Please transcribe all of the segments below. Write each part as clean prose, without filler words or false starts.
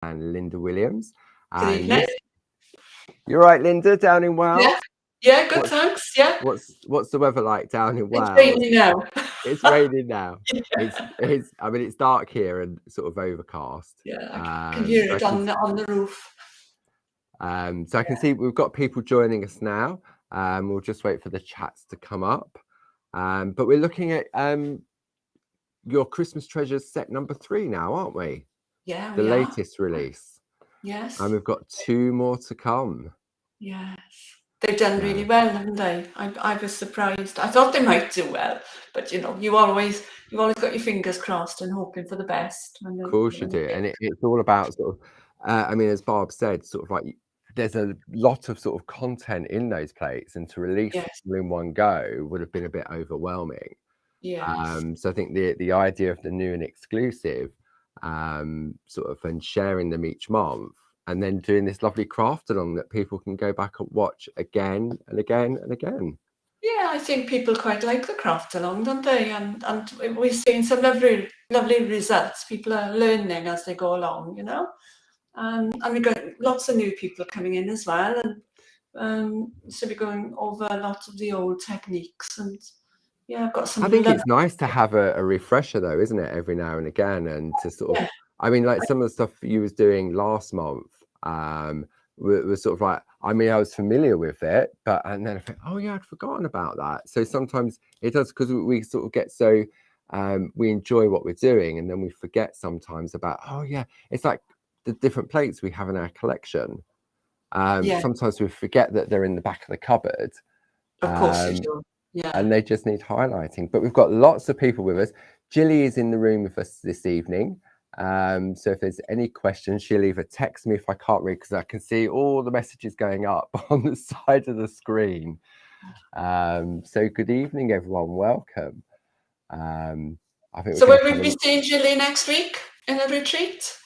and Linda Williams. Good And evening. You're right, Linda, down in Wales? Yeah, good, thanks. Yeah. What's the weather like down in Wales? It's raining now. It's raining now. Yeah. I mean, it's dark here and sort of overcast. Yeah, I can hear it on the roof. So I can see we've got people joining us now. We'll just wait for the chats to come up. But we're looking at your Christmas Treasures set number 3 now, aren't we? Yeah, the latest release. Yes. And we've got 2 more to come. Yes. They've done really well, haven't they? I was surprised. I thought they might do well, but you know, you've always got your fingers crossed and hoping for the best. Of course you do, and it's all about sort of. I mean, as Barb said, sort of like there's a lot of sort of content in those plates, and to release them in one go would have been a bit overwhelming. Yes. So I think the idea of the new and exclusive, sort of, and sharing them each month. And then doing this lovely Craftalong that people can go back and watch again and again and again. Yeah, I think people quite like the Craftalong, don't they? And we've seen some lovely results. People are learning as they go along, you know. And we've got lots of new people coming in as well. And so we're going over lots of the old techniques. And yeah, I've got some. I think it's nice to have a refresher though, isn't it? Every now and again, and to sort of. I mean, like some of the stuff you was doing last month. Was sort of like, I mean, I was familiar with it, and then I think, oh yeah, I'd forgotten about that. So sometimes it does, because we sort of get so we enjoy what we're doing, and then we forget sometimes about, oh yeah, it's like the different plates we have in our collection. Sometimes we forget that they're in the back of the cupboard. Of course you do. Yeah. And they just need highlighting. But we've got lots of people with us. Jilly is in the room with us this evening. So if there's any questions, she'll either text me if I can't read, because I can see all the messages going up on the side of the screen. So good evening, everyone. Welcome. I think. So will we be seeing Jilly next week in the retreat?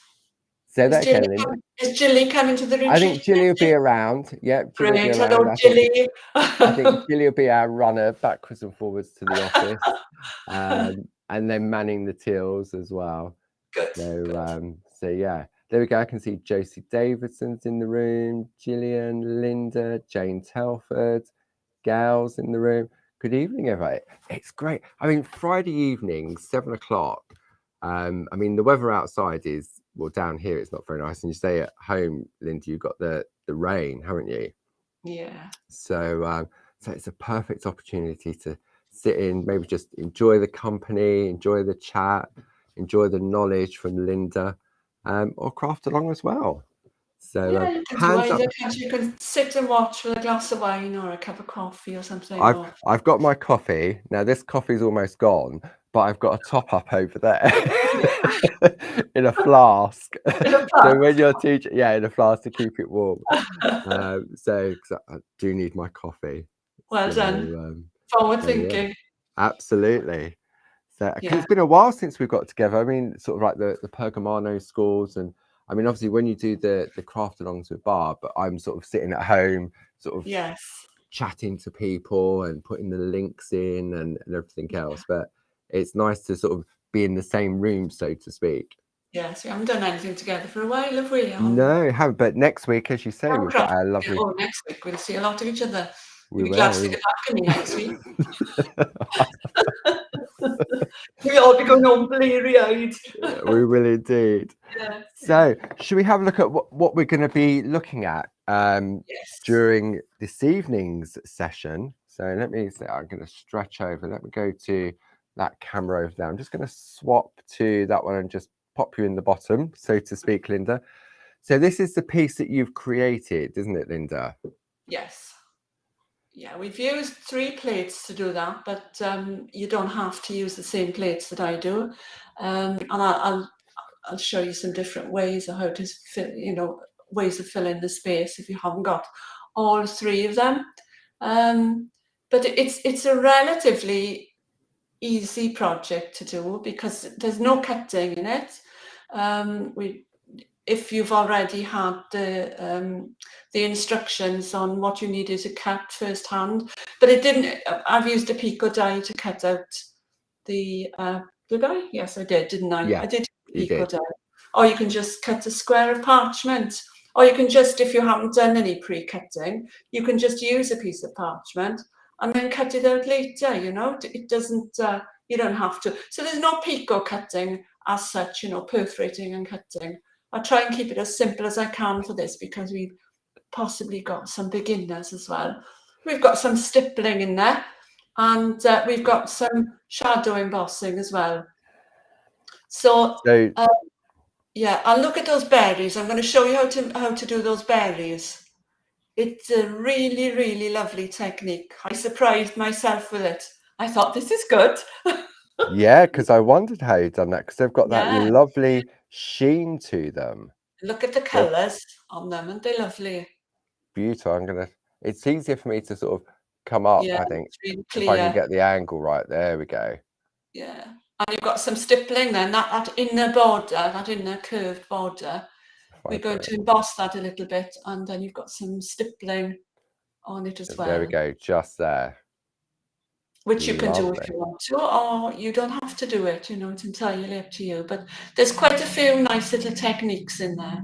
Say that again, Linda. Is Jilly coming to the retreat? I think Jilly will be around. Yeah, Jilly will be around. Hello, Jilly. I think Jilly will be our runner backwards and forwards to the office, and then manning the tills as well. Good. So yeah, there we go. I can see Josie Davidson's in the room, Gillian, Linda, Jane Telford, Gail's in the room. Good evening, everybody. It's great. I mean, Friday evening, 7 o'clock. I mean, the weather outside is, well, down here it's not very nice, and you stay at home, Linda. You've got the rain, haven't you? Yeah. So it's a perfect opportunity to sit in, maybe just enjoy the company, enjoy the chat, enjoy the knowledge from Linda, or Craftalong as well. So yeah, you can sit and watch with a glass of wine or a cup of coffee or something. I've got my coffee now. This coffee's almost gone, but I've got a top up over there in a flask. So when you're teaching, in a flask to keep it warm. So I do need my coffee. Well done. Forward thinking. Yeah. Absolutely. So it's been a while since we've got together. I mean, sort of like the Pergamano schools, and I mean, obviously when you do the Craftalongs with Barb, but I'm sort of sitting at home, sort of chatting to people and putting the links in and everything else. But it's nice to sort of be in the same room, so to speak. Yes, we haven't done anything together for a while, have we? No, haven't. But next week, as you say, we've got our lovely. Oh, next week we'll see a lot of each other. We'll be glad to get back to me next week. We'll all be going home bleary-eyed. We will indeed. Yes. So, should we have a look at what we're going to be looking at during this evening's session? So let me say, I'm going to stretch over. Let me go to that camera over there. I'm just going to swap to that one and just pop you in the bottom, so to speak, Linda. So this is the piece that you've created, isn't it, Linda? Yes. Yeah, we've used 3 plates to do that, but you don't have to use the same plates that I do. And I'll show you some different ways of how to fill, ways of filling the space if you haven't got all 3 of them. But it's a relatively easy project to do because there's no cutting in it. If you've already had the instructions on what you needed to cut firsthand, but it didn't. I've used a pico die to cut out the. Did I? Yes, I did, didn't I? Yeah, I did pico die. or you can just cut a square of parchment, or you can just, if you haven't done any pre-cutting, you can just use a piece of parchment and then cut it out later, you know. It doesn't, you don't have to. So there's no picot cutting as such, you know, perforating and cutting. I try and keep it as simple as I can for this because we've possibly got some beginners as well. We've got some stippling in there, and we've got some shadow embossing as well. So yeah, and look at those berries. I'm going to show you how to do those berries. It's a really, really lovely technique. I surprised myself with it. I thought, this is good. Yeah, because I wondered how you'd done that, because they've got that Yeah. lovely sheen to them. Look at the colours on them, aren't they lovely? Beautiful. It's easier for me to sort of come up, Yeah, I think, it's really if I can clear. get the angle right. There we go. Yeah. And you've got some stippling then, that inner border, that inner curved border. We're going to emboss that a little bit, and then you've got some stippling on it as well. There we go, just there. Which you can do if you want to, or you don't have to do it, you know, it's entirely up to you. But there's quite a few nice little techniques in there.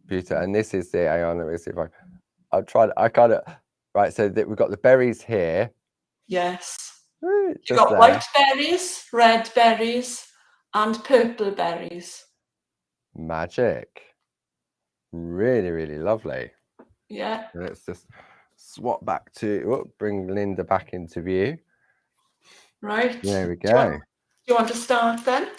Beautiful. And this is the, hang on, let me see if I'll try, I kind of, right, so we've got the berries here. Yes. You've got white berries, red berries, and purple berries. Magic. Really, really lovely. Yeah. Let's just swap back to, bring Linda back into view. Right. There we go. Do you want to start then?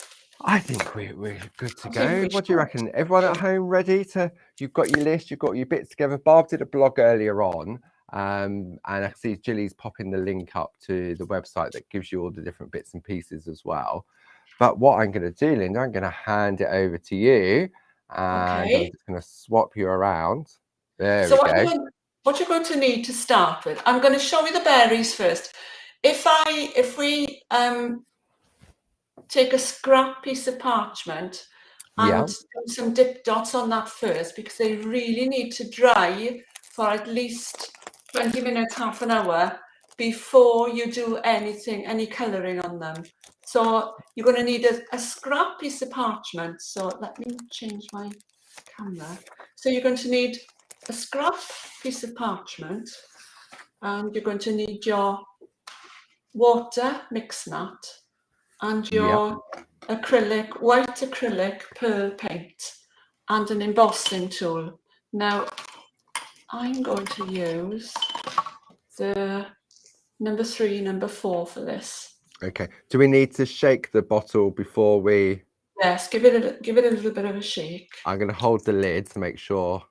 I think we're good to go. What do you reckon? Everyone at home ready to, you've got your list, you've got your bits together. Barb did a blog earlier on, and I can see Jilly's popping the link up to the website that gives you all the different bits and pieces as well. But what I'm going to do, Linda, I'm going to hand it over to you, and I'm just going to swap you around. There we go. What you're going to need to start with, I'm going to show you the berries first. If we take a scrap piece of parchment and do some dip dots on that first, because they really need to dry for at least 20 minutes, half an hour before you do anything, any colouring on them. So you're going to need a scrap piece of parchment. So let me change my camera. So you're going to need a scrap piece of parchment, and you're going to need your water mix mat and your acrylic, white acrylic pearl paint, and an embossing tool. Now, I'm going to use the number 3, number 4 for this. Okay. Do we need to shake the bottle before we? Yes, give it a little bit of a shake. I'm going to hold the lid to make sure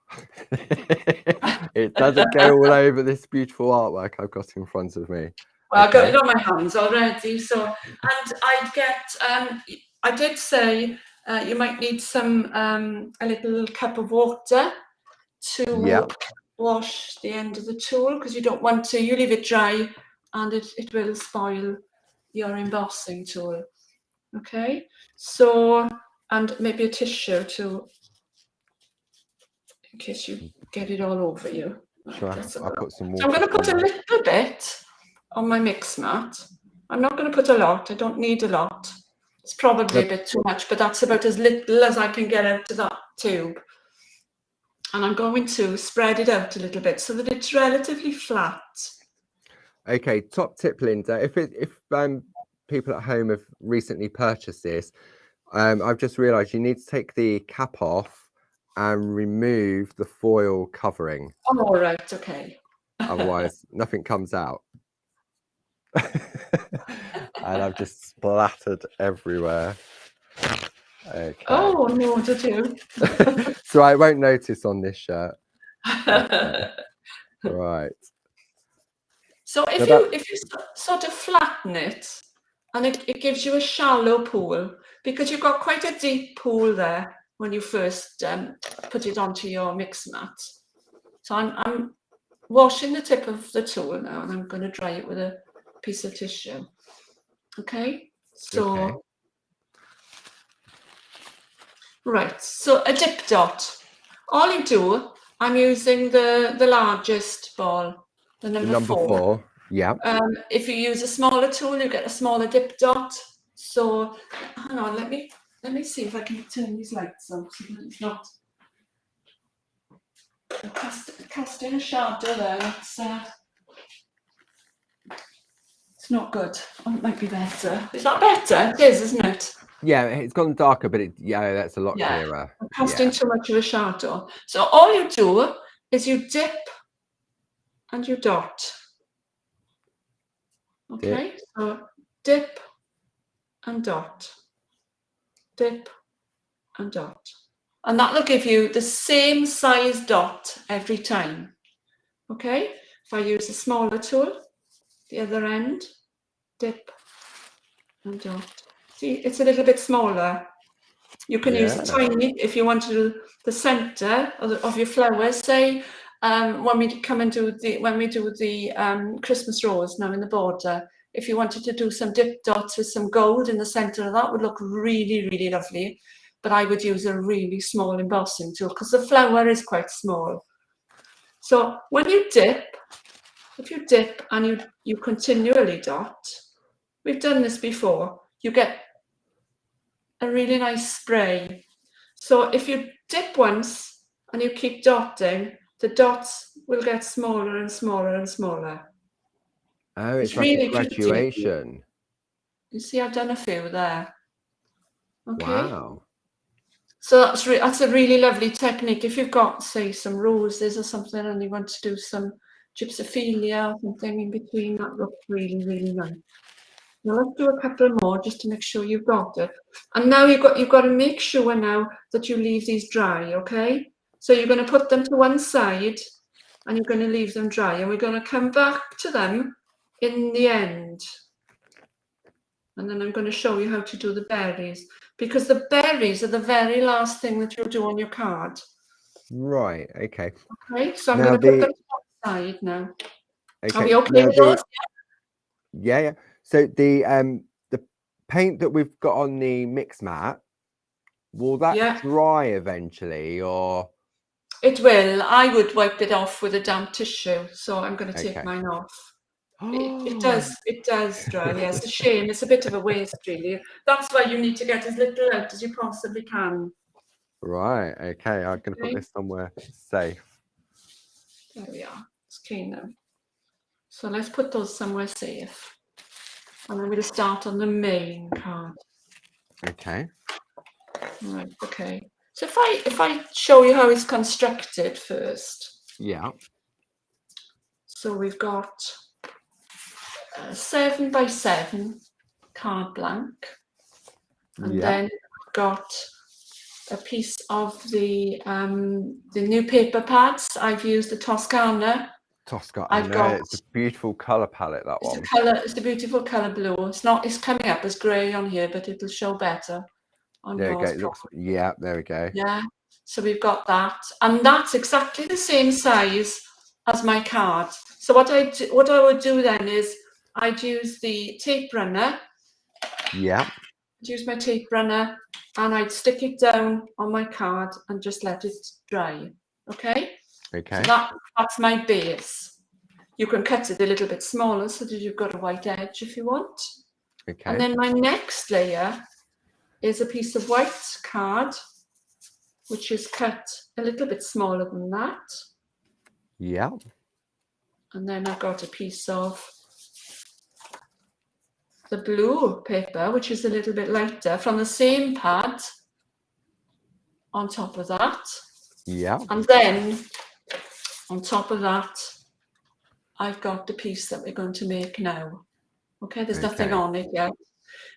it doesn't go all over this beautiful artwork I've got in front of me. Well, I've got it on my hands already. So, and I'd get, I did say you might need some, a little cup of water to wash the end of the tool, because you don't want to, you leave it dry and it will spoil your embossing tool. Okay, so, and maybe a tissue to, in case you get it all over you. Sure, I'll put some water. So I'm going to put a little bit on my mix mat. I'm not going to put a lot. I don't need a lot. It's probably a bit too much, but that's about as little as I can get out of that tube. And I'm going to spread it out a little bit so that it's relatively flat. Okay, top tip, Linda. If people at home have recently purchased this, I've just realised you need to take the cap off and remove the foil covering. Oh, all right, okay. Otherwise, nothing comes out. And I've just splattered everywhere. Okay. Oh no, did you? So I won't notice on this shirt. Okay. Right. So if you sort of flatten it, and it gives you a shallow pool, because you've got quite a deep pool there when you first put it onto your mix mat. So I'm washing the tip of the tool now, and I'm going to dry it with a piece of tissue. Okay, so right, so a dip dot. All you do, I'm using the largest ball, the number 4. Yeah. If you use a smaller tool, you get a smaller dip dot. So hang on, let me Let me see if I can turn these lights on so that it's not casting a shadow there. It's not good. Oh, it might be better. Is that better? It is, isn't it? Yeah, it's gone darker, but that's a lot clearer. I'm casting too much of a shadow. So all you do is you dip and you dot. Okay, so dip and dot. Dip and dot. And that will give you the same size dot every time. Okay, if I use a smaller tool, the other end, dip and dot. See, it's a little bit smaller. You can use a tiny, if you want to do the center of your flowers, say, when we do the Christmas rose now in the border, if you wanted to do some dip dots with some gold in the center, that would look really, really lovely. But I would use a really small embossing tool because the flower is quite small. So when you dip, if you dip and you continually dot, we've done this before, you get a really nice spray. So if you dip once and you keep dotting, the dots will get smaller and smaller and smaller. Oh, it's like really a graduation. Pretty. You see, I've done a few there. Okay. Wow. So that's a really lovely technique. If you've got, say, some roses or something and you want to do some gypsophilia or something in between, that looks really, really nice. Now let's do a couple more just to make sure you've got it. And now you've got to make sure now that you leave these dry, okay? So you're going to put them to one side and you're going to leave them dry. And we're going to come back to them in the end. And then I'm going to show you how to do the berries. Because the berries are the very last thing that you'll do on your card. Right, okay. Okay, so I'm going to put them to one side now. Okay. Are we okay with those? Yeah. So the paint that we've got on the mix mat, will that dry eventually, or? It will. I would wipe it off with a damp tissue. So I'm going to take mine off. It does dry. Yeah, it's a shame. It's a bit of a waste, really. That's why you need to get as little out as you possibly can. Right. Okay. I'm going to put this somewhere safe. There we are. It's clean now. So let's put those somewhere safe. And then we'll start on the main card. Okay. Right. Okay. So if I show you how it's constructed first. Yeah. So we've got 7 by 7 card blank, and then we've got a piece of the new paper pads. I've used the Toscana. It's a beautiful color palette, that one. It's a beautiful color blue. It's coming up as grey on here, but it'll show better on yours. There we go. Yeah. So we've got that, and that's exactly the same size as my card. So what I would do then is I'd use the tape runner. Yeah. I'd use my tape runner and I'd stick it down on my card and just let it dry. Okay? Okay. So that's my base. You can cut it a little bit smaller so that you've got a white edge if you want. Okay. And then my next layer is a piece of white card, which is cut a little bit smaller than that. Yeah. And then I've got a piece of the blue paper, which is a little bit lighter, from the same pad on top of that. Yeah. And then on top of that, I've got the piece that we're going to make now. Okay, there's nothing on it yet.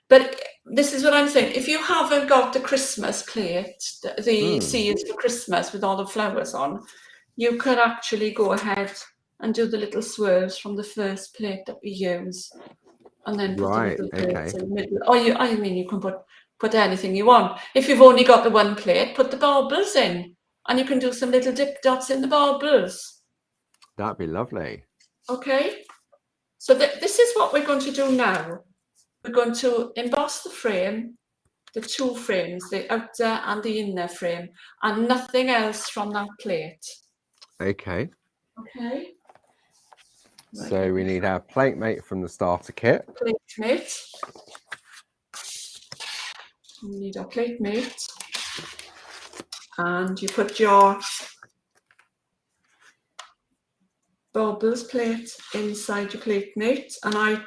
But this is what I'm saying. If you haven't got the Christmas plate, the seeds for Christmas with all the flowers on, you could actually go ahead and do the little swirls from the first plate that we use. And then put the little plates in the middle. Or you can put anything you want. If you've only got the one plate, put the baubles in. And you can do some little dip dots in the baubles. That'd be lovely. Okay. So this is what we're going to do now. We're going to emboss the frame, the two frames, the outer and the inner frame, and nothing else from that plate. Okay. Okay. So we need our plate mate from the starter kit. Plate mate. We need our plate mate. And you put your baubles plate inside your plate mate, and I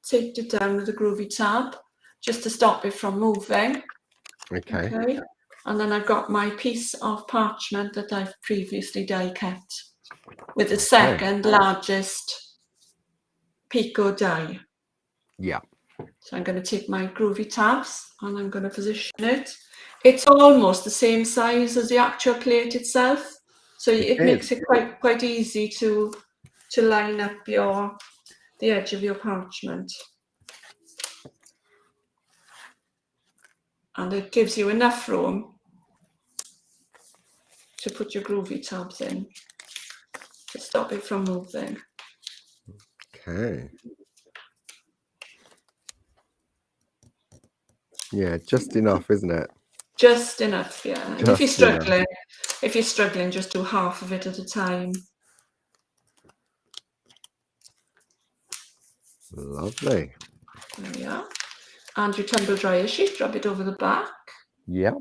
taped it down with a Groovi tab just to stop it from moving. Okay. And then I've got my piece of parchment that I've previously die cut with the second largest picot die. Yeah. So I'm going to take my Groovi tabs and I'm going to position it. It's almost the same size as the actual plate itself, so it makes it quite easy to line up the edge of your parchment. And it gives you enough room to put your Groovi tabs in to stop it from moving. Okay. Yeah, just enough, isn't it? Just enough, yeah. And Just if you're struggling, just do half of it at a time. Lovely. There we are. And your tumble dryer sheet, rub it over the back. Yeah.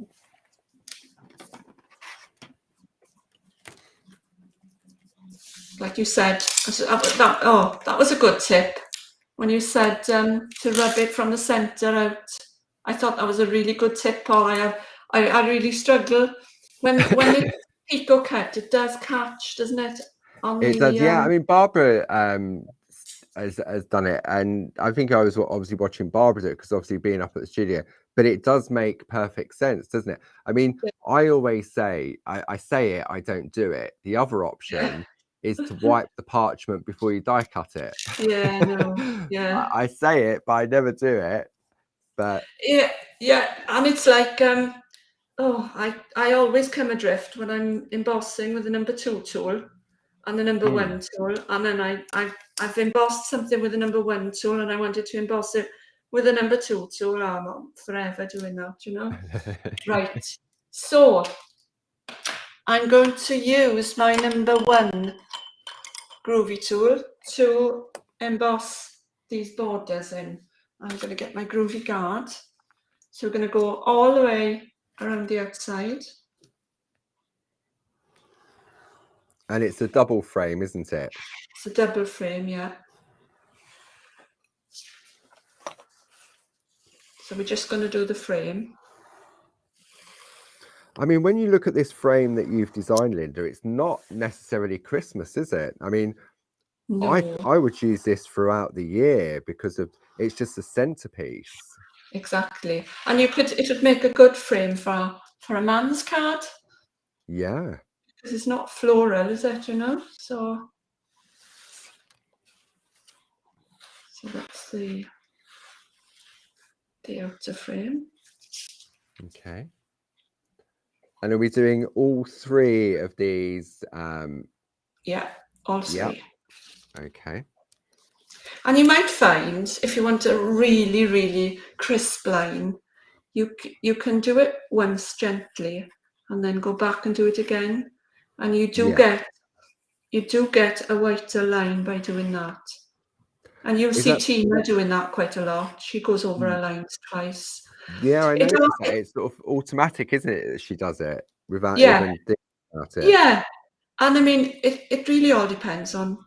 Like you said, that was a good tip. When you said to rub it from the centre out, I thought that was a really good tip, Paul. I really struggle when it's picot cut. It does catch, doesn't it? It does, yeah. I mean, Barbara has done it, and I think I was obviously watching Barbara do it because obviously being up at the studio. But it does make perfect sense, doesn't it? I mean, I always say, I say it, I don't do it. The other option is to wipe the parchment before you die cut it. Yeah, no, yeah. I say it, but I never do it. But yeah, and it's like I always come adrift when I'm embossing with the No.2 tool and the No.1 tool, and then I've embossed something with the No.1 tool and I wanted to emboss it with the No.2 tool. I'm forever doing that, you know. Right, so I'm going to use my No.1 Groovi tool to emboss these borders in. I'm going to get my Groovi guard. So we're going to go all the way around the outside. And it's a double frame, isn't it? It's a double frame, yeah. So we're just going to do the frame. I mean, when you look at this frame that you've designed, Linda, it's not necessarily Christmas, is it? I mean, no. I would use this throughout the year because it's just a centerpiece. Exactly. And it would make a good frame for a man's card. Yeah. Because it's not floral, is it, you know? So that's the outer frame. Okay. And are we doing all three of these? Yeah, all three. Yeah. Okay. And you might find if you want a really, really crisp line, you can do it once gently and then go back and do it again. And you do get a whiter line by doing that. And you'll see Tina doing that quite a lot. She goes over her lines twice. Yeah, I noticed that. It's sort of automatic, isn't it, that she does it without even thinking about it? Yeah. And I mean, it really all depends on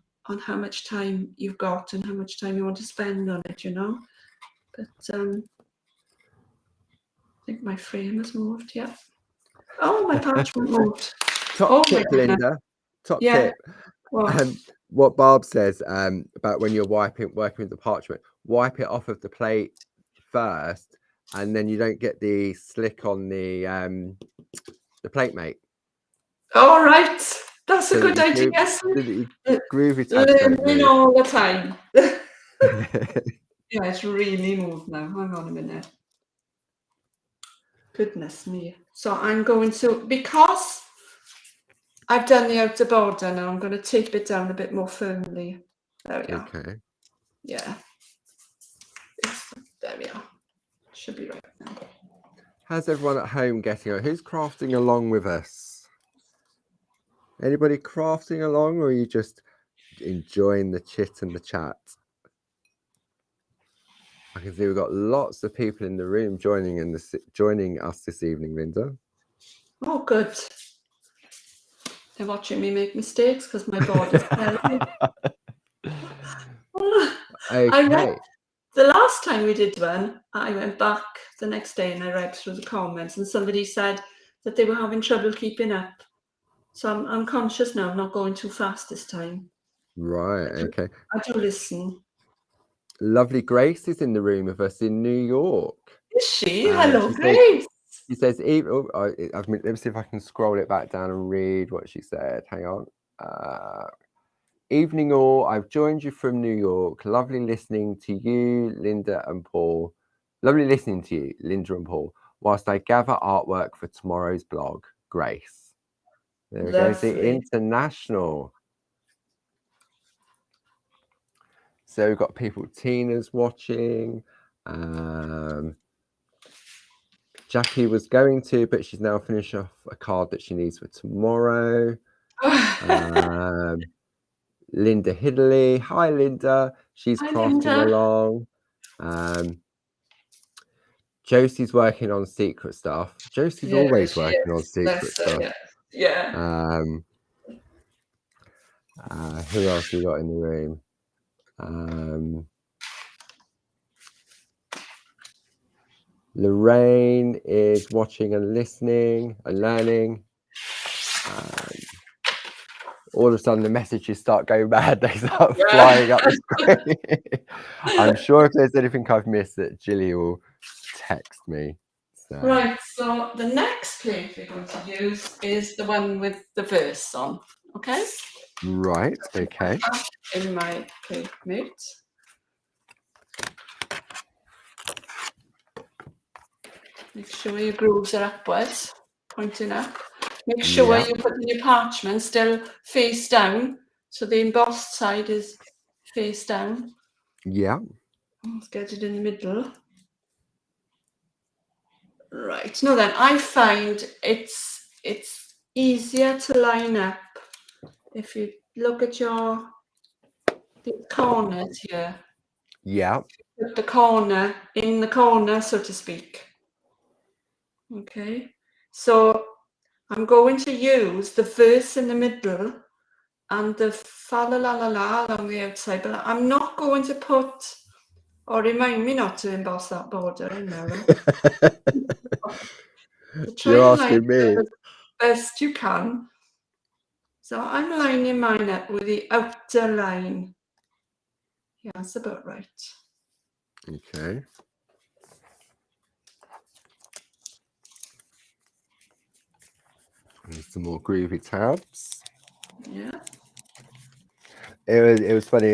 how much time you've got and how much time you want to spend on it, you know. But I think my frame has moved, yeah. Oh, my parchment moved. Top tip, Linda. Top tip. What Barb says about when you're working with the parchment, wipe it off of the plate first, and then you don't get the slick on the plate mate. All right, that's a good idea. Groovi learning all the time. Yeah, it's really moved now. Hang on a minute. Goodness me. So I'm going to, because I've done the outer border now, I'm going to tape it down a bit more firmly. There we are. Okay. Yeah. There we are. Should be right now. How's everyone at home getting on? Who's crafting along with us? Anybody crafting along, or are you just enjoying the chit and the chat? I can see we've got lots of people in the room joining us this evening, Linda. Oh, good. They're watching me make mistakes because my board is terrible. I read the last time we did one, I went back the next day and I read through the comments, and somebody said that they were having trouble keeping up. So I'm conscious now, I'm not going too fast this time. Right, okay. I do listen. Lovely Grace is in the room with us in New York. Is she? Hello, Grace. She says, let me see if I can scroll it back down and read what she said. Hang on. Evening all, I've joined you from New York. Lovely listening to you, Linda and Paul. Lovely listening to you, Linda and Paul, whilst I gather artwork for tomorrow's blog. Grace. There we go. See, international. So we've got people. Tina's watching. Jackie was going to, but she's now finished off a card that she needs for tomorrow. Linda Hidley. Hi, Linda. She's crafting along. Josie's working on secret stuff. Josie's always working on secret stuff. Yeah. Who else we got in the room? Lorraine is watching and listening and learning. All of a sudden the messages start going mad. They start flying up the screen. I'm sure if there's anything I've missed that Gilly will text me. So. Right, so the next plate we're going to use is the one with the verse on, okay? Right, okay. In my plate mate. Make sure your grooves are upwards, pointing up. Make sure you put your parchment still face down, so the embossed side is face down. Yeah. Let's get it in the middle. Right. Now then, I find it's easier to line up if you look at the corners here. Yeah. Put the corner in the corner, so to speak. Okay. So I'm going to use the verse in the middle and the fa la la la la along the outside, but I'm not going to put, or remind me not to emboss that border in there. You're asking me. As best you can. So I'm lining mine up with the outer line. Yeah, that's about right. Okay. And some more groovy tabs. Yeah. It was funny.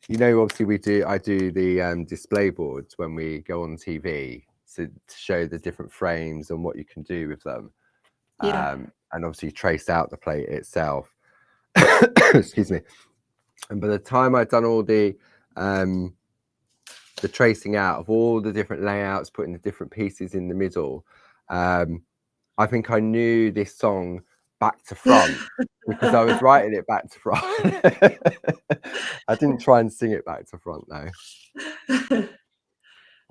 You know, obviously I do the display boards when we go on TV to show the different frames and what you can do with them. Yeah. And obviously trace out the plate itself. Excuse me. And by the time I'd done all the tracing out of all the different layouts, putting the different pieces in the middle, I think I knew this song back to front because I was writing it back to front. I didn't try and sing it back to front though.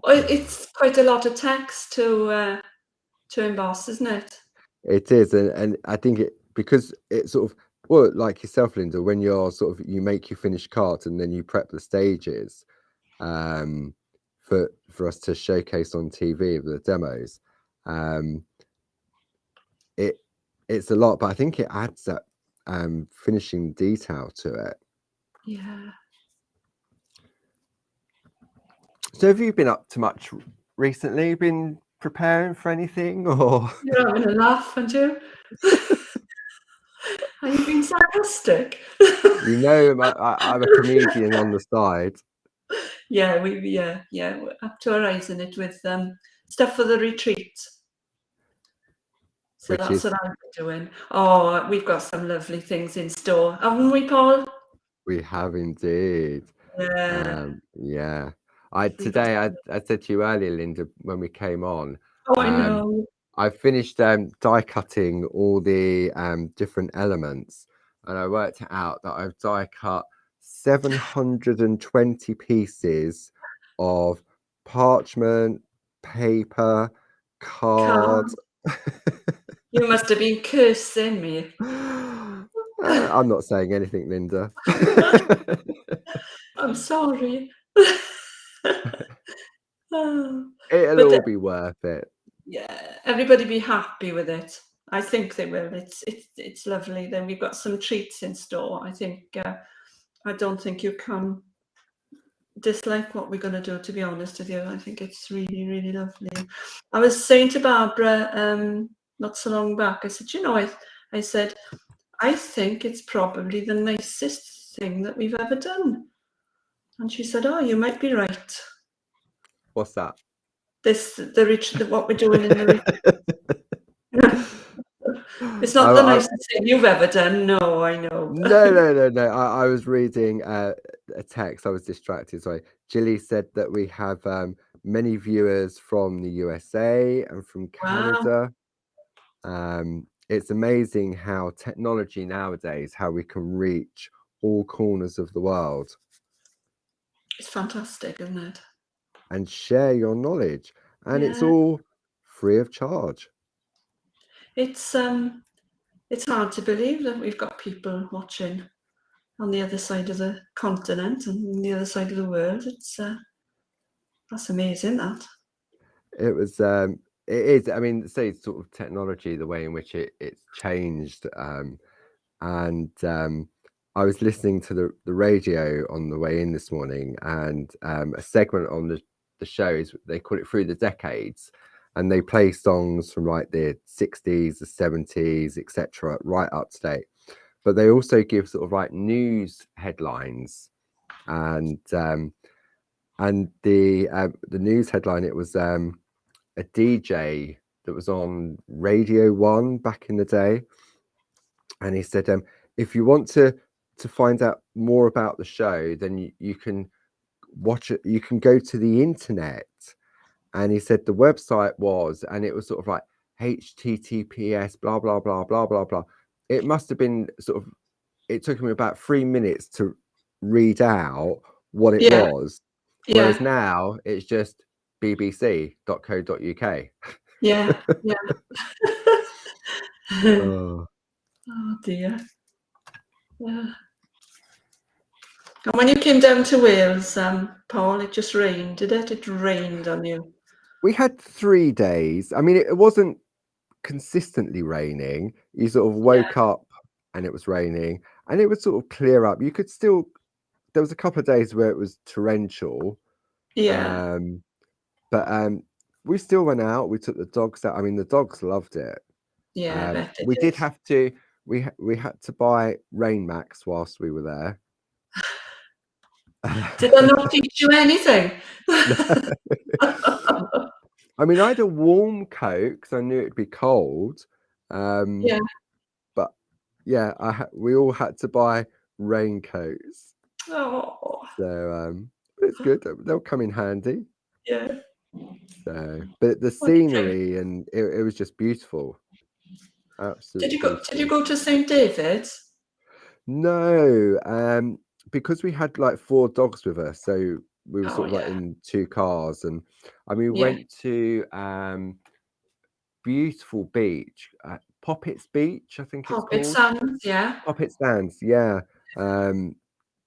Well, it's quite a lot of text to emboss, isn't it? It is, and I think because it sort of, well, like yourself, Linda, when you're you make your finished cards and then you prep the stages for us to showcase on TV with the demos. It's a lot, but I think it adds that finishing detail to it. Yeah. So have you been up to much recently? Been preparing for anything, or you're having a laugh, aren't you? Are you being sarcastic? You know, I'm a comedian on the side. Yeah, we're up to our eyes in it with stuff for the retreat. So that's what I'm doing. Oh, we've got some lovely things in store, haven't we, Paul? We have indeed. Yeah. I said to you earlier, Linda, when we came on. Oh, I know. I finished die cutting all the different elements, and I worked out that I've die cut 720 pieces of parchment, paper, card. You must have been cursing me. I'm not saying anything, Linda. I'm sorry. Oh, It'll but all be worth it. yeah, everybody be happy with it. I think they will. It's lovely. Then we've got some treats in store. I think I don't think you can dislike what we're going to do, to be honest with you. I think it's really, really lovely. I was saying to Barbara not so long back, I said, you know, I said, I think it's probably the nicest thing that we've ever done. And she said, oh, you might be right. What's that? What we're doing in the It's not the nicest thing you've ever done. No, I know. No. I was reading a text. I was distracted. Sorry. Jilly said that we have many viewers from the USA and from Canada. Wow. It's amazing how technology nowadays, how we can reach all corners of the world. It's fantastic, isn't it? And share your knowledge. And it's all free of charge. It's hard to believe that we've got people watching on the other side of the continent and the other side of the world. It's that's amazing. That it was. It is. I mean, say sort of technology, the way in which it's changed. And I was listening to the radio on the way in this morning, and a segment on the show is they call it Through the Decades, and they play songs from like the 60s, the 70s, etc., right up to date. But they also give sort of like news headlines, and the news headline, it was a DJ that was on Radio 1 back in the day, and he said, if you want to find out more about the show, then you can watch it. You can go to the internet. And he said the website was, and it was sort of like HTTPS, blah, blah, blah, blah, blah, blah. It must have been sort of, it took me about 3 minutes to read out what it was. Whereas now it's just bbc.co.uk. Yeah. Oh dear. Yeah. And when you came down to Wales, Paul, it just rained, did it? It rained on you. We had 3 days. I mean, it wasn't consistently raining. You sort of woke up and it was raining, and it would sort of clear up. You could still, there was a couple of days where it was torrential. But we still went out. We took the dogs out. I mean, the dogs loved it. We did have to. We had to buy rain mats whilst we were there. Did I not teach you anything? I mean, I had a warm coat because I knew it'd be cold. But yeah, we all had to buy raincoats. Oh. So it's good. They'll come in handy. Yeah. So, but the scenery and it was just beautiful. Absolutely. Did you go to St. David's? No, because we had like 4 dogs with us, so we were sort of like in 2 cars, and we went to beautiful beach, Poppets Beach, I think it's called. Poppet Sands, yeah. Poppet Sands, yeah.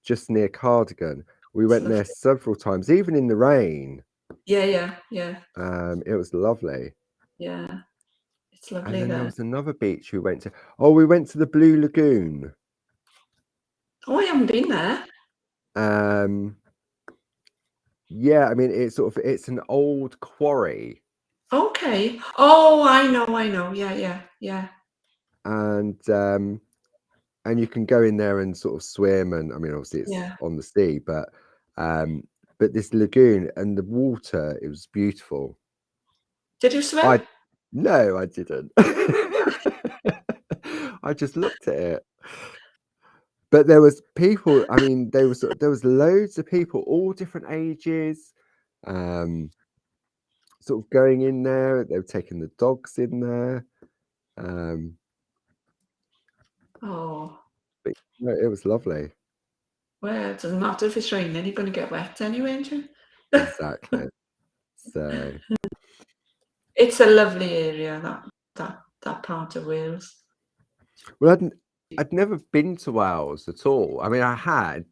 Just near Cardigan. We went there several times, even in the rain. Yeah. It was lovely. Yeah, it's lovely. And then there was another beach we went to. Oh, we went to the Blue Lagoon. Oh, I haven't been there. Yeah, I mean, it's an old quarry. Okay. Oh, I know. Yeah. And you can go in there and sort of swim, and I mean, obviously it's on the sea, but this lagoon and the water, it was beautiful. Did you swim? No, I didn't. I just looked at it. But there was people, I mean, there was loads of people, all different ages, sort of going in there. They were taking the dogs in there. But it was lovely. Well, it doesn't matter if it's raining, you're going to get wet anyway, aren't you? Exactly. So it's a lovely area, that part of Wales. well, I'd never been to Wales at all. I mean, I had.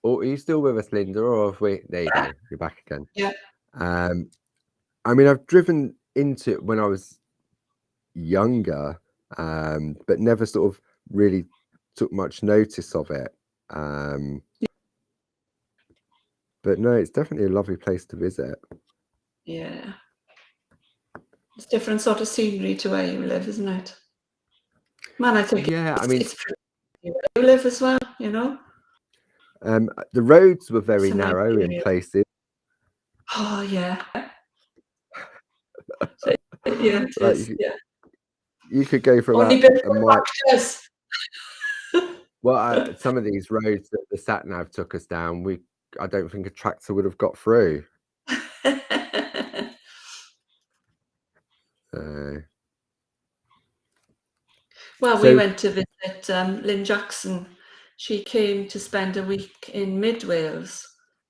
Or are you still with us, Linda? Or have we? There you go. You're back again. Yeah. I mean, I've driven into it when I was younger, but never sort of really took much notice of it. But no, it's definitely a lovely place to visit. Yeah. It's different sort of scenery to where you live, isn't it? Man, I think Yeah, I mean, it's pretty where you live as well, you know? the roads were very It's a nice narrow in area. places. Oh, yeah. So, yeah, it Like is. Yeah. you could go for Only about built a for mile. tractors. Well, some of these roads that the sat nav took us down, I don't think a tractor would have got through. Well, we So went to visit Lynn Jackson. She came to spend a week in Mid Wales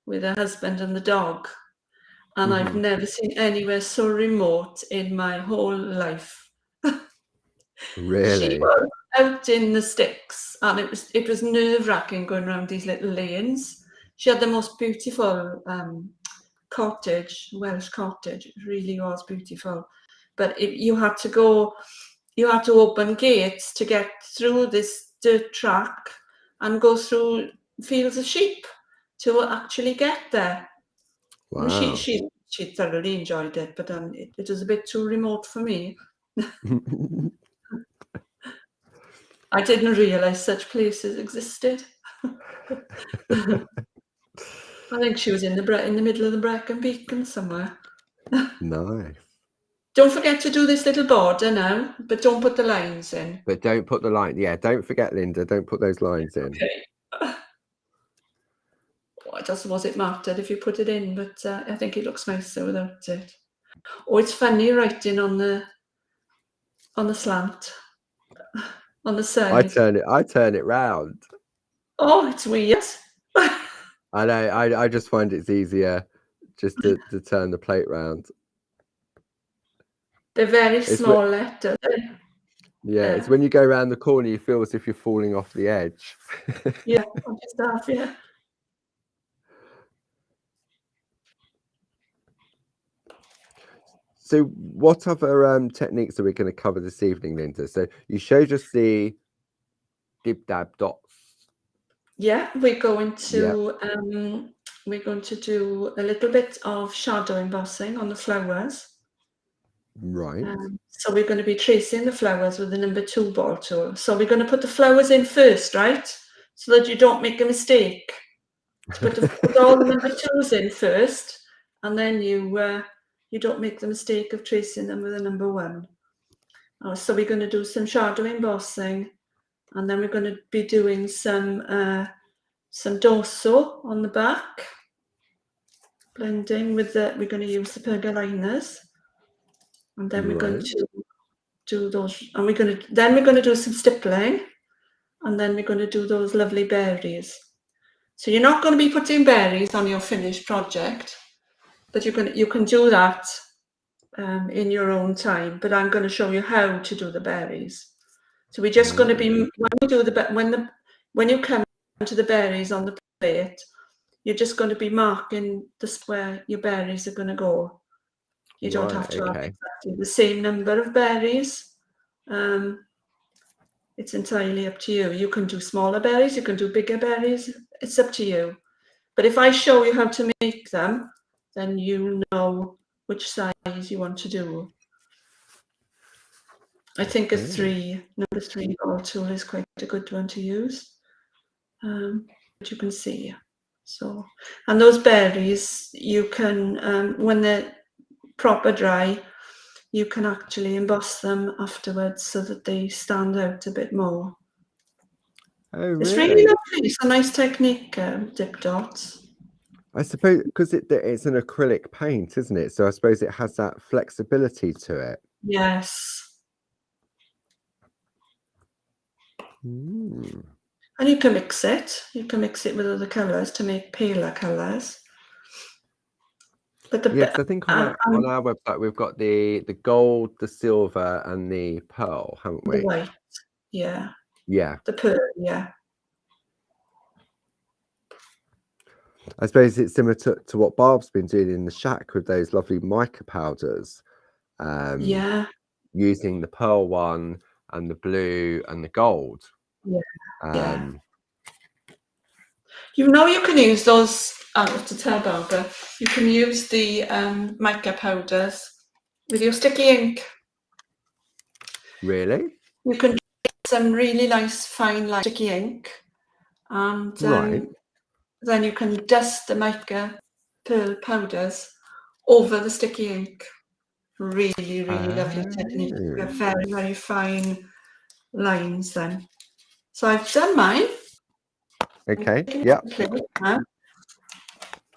with her husband and the dog. And I've never seen anywhere so remote in my whole life. She really, was out in the sticks, and it was nerve-wracking going around these little lanes. She had the most beautiful cottage, Welsh cottage. It really was beautiful. But you had to open gates to get through this dirt track and go through fields of sheep to actually get there. And wow. she thoroughly enjoyed it, but it was a bit too remote for me. I didn't realise such places existed. I think she was in the middle of the Brecon Beacon somewhere. Nice. Don't forget to do this little border now, but don't put the lines in. But don't put the line. Yeah, don't forget, Linda. Don't put those lines in. Okay. Well, was it marked if you put it in, but I think it looks nicer without it. Oh, it's funny writing on the slant, on the I side. turn it round. Oh, it's weird. I know. I just find it's easier just to turn the plate round. They're very It's small letters. yeah, it's when you go around the corner, you feel as if you're falling off the edge. Yeah, I just have, yeah. So what other techniques are we going to cover this evening, Linda? So you showed us the dib dab dots. Yeah, we're going to do a little bit of shadow embossing on the flowers. Right. So we're going to be tracing the flowers with the No.2 ball tool. So we're going to put the flowers in first, right? So that you don't make a mistake. Put all the No.2s in first, and then you don't make the mistake of tracing them with a No.1. So we're going to do some shadow embossing, and then we're going to be doing some dorso on the back, blending with we're going to use the pergoliners, and then we're going to do those, and we're going to do some stippling, and then we're going to do those lovely berries. So you're not going to be putting berries on your finished project, but you can do that in your own time. But I'm going to show you how to do the berries. So we're just going to be when you come to the berries on the plate, you're just going to be marking where your berries are going to go. You don't have to have exactly the same number of berries. It's entirely up to you. You can do smaller berries, you can do bigger berries. It's up to you. But if I show you how to make them, then you know which size you want to do. I think No.3 ball tool is quite a good one to use. But you can see. So, and those berries, you can, when they're proper dry, you can actually emboss them afterwards so that they stand out a bit more. Oh, really? It's really lovely. It's a nice technique, dip dots. I suppose because it's an acrylic paint, isn't it? So I suppose it has that flexibility to it. Yes. Mm. And you can mix it. You can mix it with other colours to make paler colours. But the because I think on our website we've got the gold, the silver, and the pearl, haven't we? The white, yeah. Yeah. The pearl, yeah. I suppose it's similar to what Barb's been doing in the shack with those lovely mica powders. Yeah. Using the pearl one and the blue and the gold. Yeah. Yeah. You can use those, I have to tell Barbara, you can use the mica powders with your sticky ink. Really? You can get some really nice fine line sticky ink, and then you can dust the mica pearl powders over the sticky ink. Really, really lovely technique. Very, very fine lines then. So I've done mine. Okay, yeah.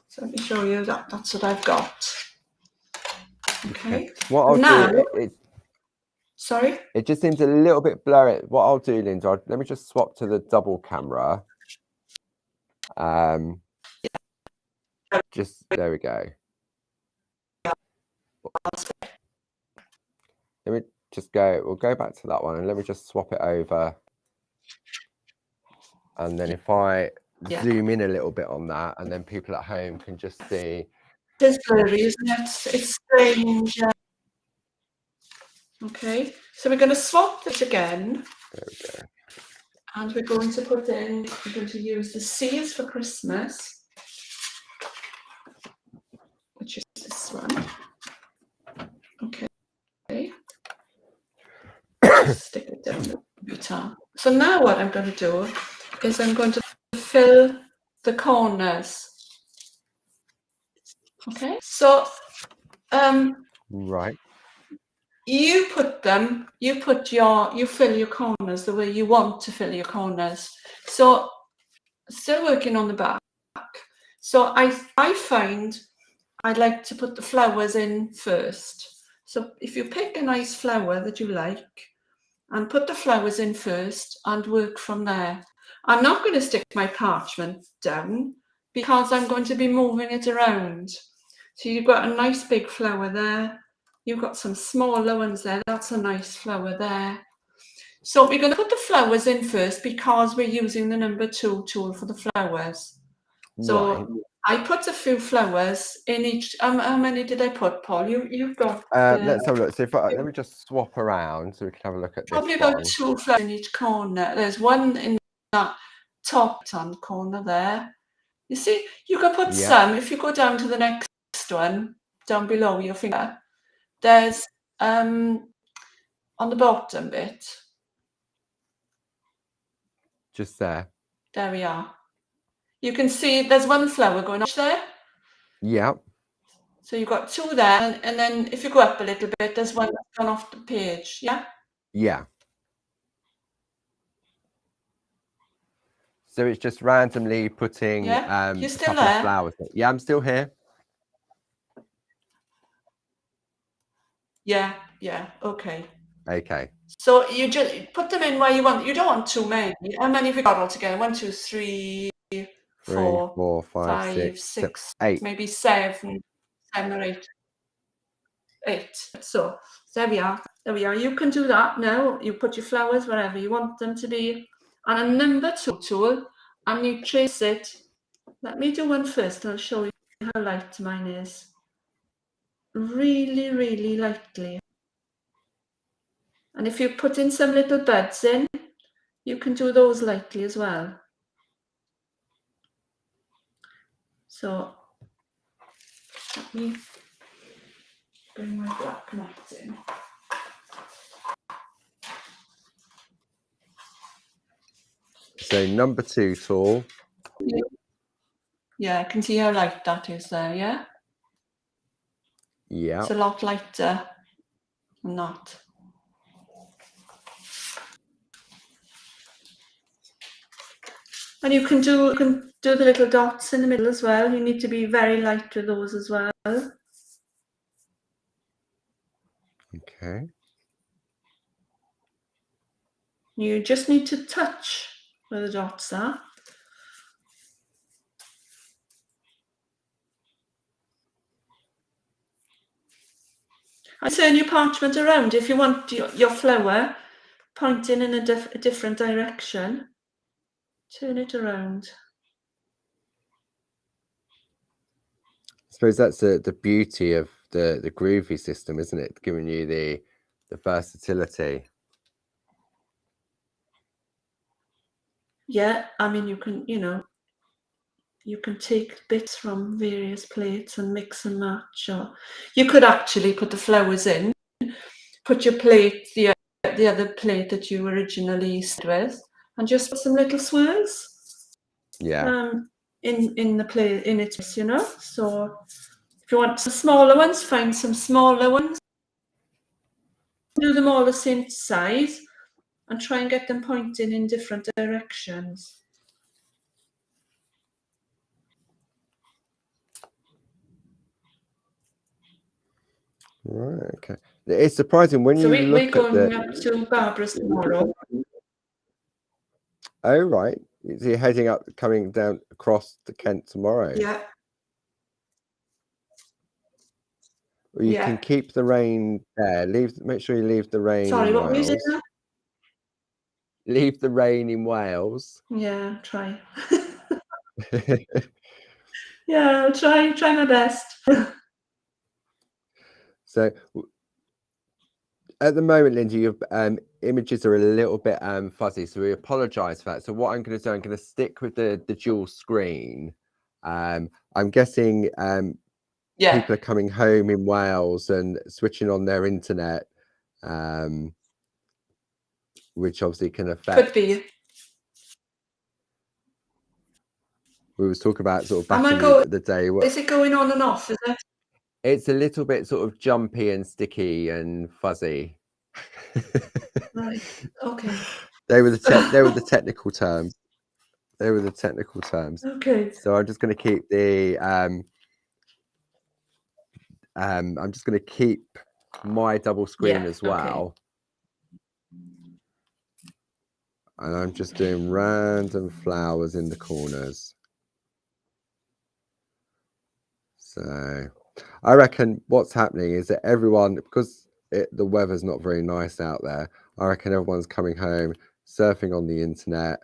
So let me show you that. That's what I've got. Okay. What I'll do, sorry? It just seems a little bit blurry. What I'll do, Linda, let me just swap to the double camera. Just, there we go. Let me just we'll go back to that one and let me just swap it over. And then if I zoom in a little bit on that, and then people at home can just see. It's blurry, isn't it? It's strange. Okay, so we're going to swap this again. There we go. And we're going to we're going to use the C's for Christmas, which is this one. Okay. Just stick it down the computer. So now what I'm going to do is I'm going to fill the corners. Okay, so right. You fill your corners the way you want to fill your corners. So still working on the back. So I find I like to put the flowers in first. So if you pick a nice flower that you like and put the flowers in first and work from there. I'm not going to stick my parchment down because I'm going to be moving it around. So you've got a nice big flower there. You've got some smaller ones there. That's a nice flower there. So we're going to put the flowers in first because we're using the No.2 tool for the flowers. So I put a few flowers in each. How many did I put, Paul? You've got. Let's have a look. So let me just swap around so we can have a look at this. Probably about 2 flowers in each corner. There's one in that top hand corner there. You see, you can put some. If you go down to the next one, down below your finger, there's on the bottom bit. Just there. There we are. You can see there's one flower going up there. Yeah. So you've got 2 there, and then if you go up a little bit, there's one that's gone off the page. Yeah. Yeah. So it's just randomly putting You're a still couple there? of flowers. Yeah, I'm still here. Yeah. Okay. Okay. So you just put them in where you want. You don't want too many. How many have you got altogether? 1, 2, 3, 4, 5, 6, 8. Maybe 7 or 8. 8. So there we are. You can do that now. You put your flowers wherever you want them to be. And a No.2 tool, and you trace it. Let me do one first, and I'll show you how light mine is. Really, really lightly. And if you put in some little buds in, you can do those lightly as well. So let me bring my black mats in. So No.2 tool. Yeah, I can see how light that is there, yeah? Yeah. It's a lot lighter than that. And you can do the little dots in the middle as well. You need to be very light with those as well. Okay. You just need to touch where the dots are. I turn your parchment around if you want your flower pointing in a different direction. Turn it around. I suppose that's the beauty of the Groovi system, isn't it? Giving you the versatility. Yeah, I mean, you can, you can take bits from various plates and mix and match, or you could actually put the flowers in, put your plate, the other plate that you originally started with, and just put some little swirls. Yeah. In the plate, in its, So if you want some smaller ones, find some smaller ones. Do them all the same size and try and get them pointing in different directions. Right. Okay. It's surprising when you we're look at going up to Barbara's tomorrow. Oh, right. So you're heading up, coming down across to Kent tomorrow. Yeah. Well, you can keep the rain there. Make sure you leave the rain Sorry, in what Wales. music now? Leave the rain in Wales. Yeah, try. Yeah, I'll try my best. So at the moment, Linda, your images are a little bit fuzzy, so we apologize for that. So what I'm going to do, I'm going to stick with the dual screen. I'm guessing people are coming home in Wales and switching on their internet, which obviously can affect. Could be. We was talking about sort of back in the day. Is it going on and off? Is it? It's a little bit sort of jumpy and sticky and fuzzy. Right. Okay. They were the technical terms. They were the technical terms. Okay. So I'm just going to keep the I'm just going to keep my double screen as well. Okay. And I'm just doing random flowers in the corners. So I reckon what's happening is that everyone, because the weather's not very nice out there, I reckon everyone's coming home, surfing on the internet.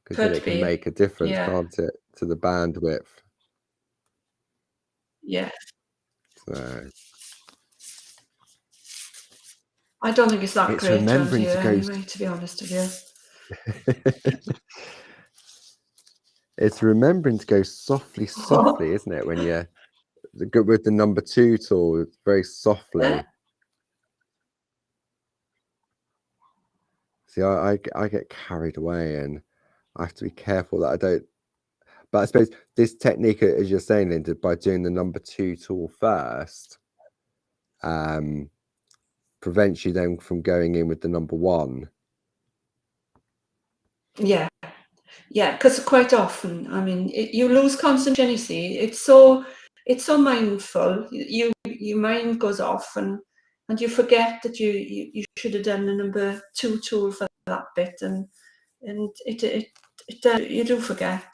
Because then it can make a difference, can't it, to the bandwidth? Yeah. So I don't think it's that great around here anyway, to be honest with you. It's remembering to go softly, isn't it? When you're good with the No.2 tool, very softly. Yeah. See, I get carried away, and I have to be careful that I don't. But I suppose this technique, as you're saying, Linda, by doing the No.2 tool first, prevents you then from going in with the No.1. Yeah. Yeah, because quite often, I mean, you lose concentration. You see, it's so mindful. Your mind goes off, and you forget that you should have done the No.2 tool for that bit, and it you do forget.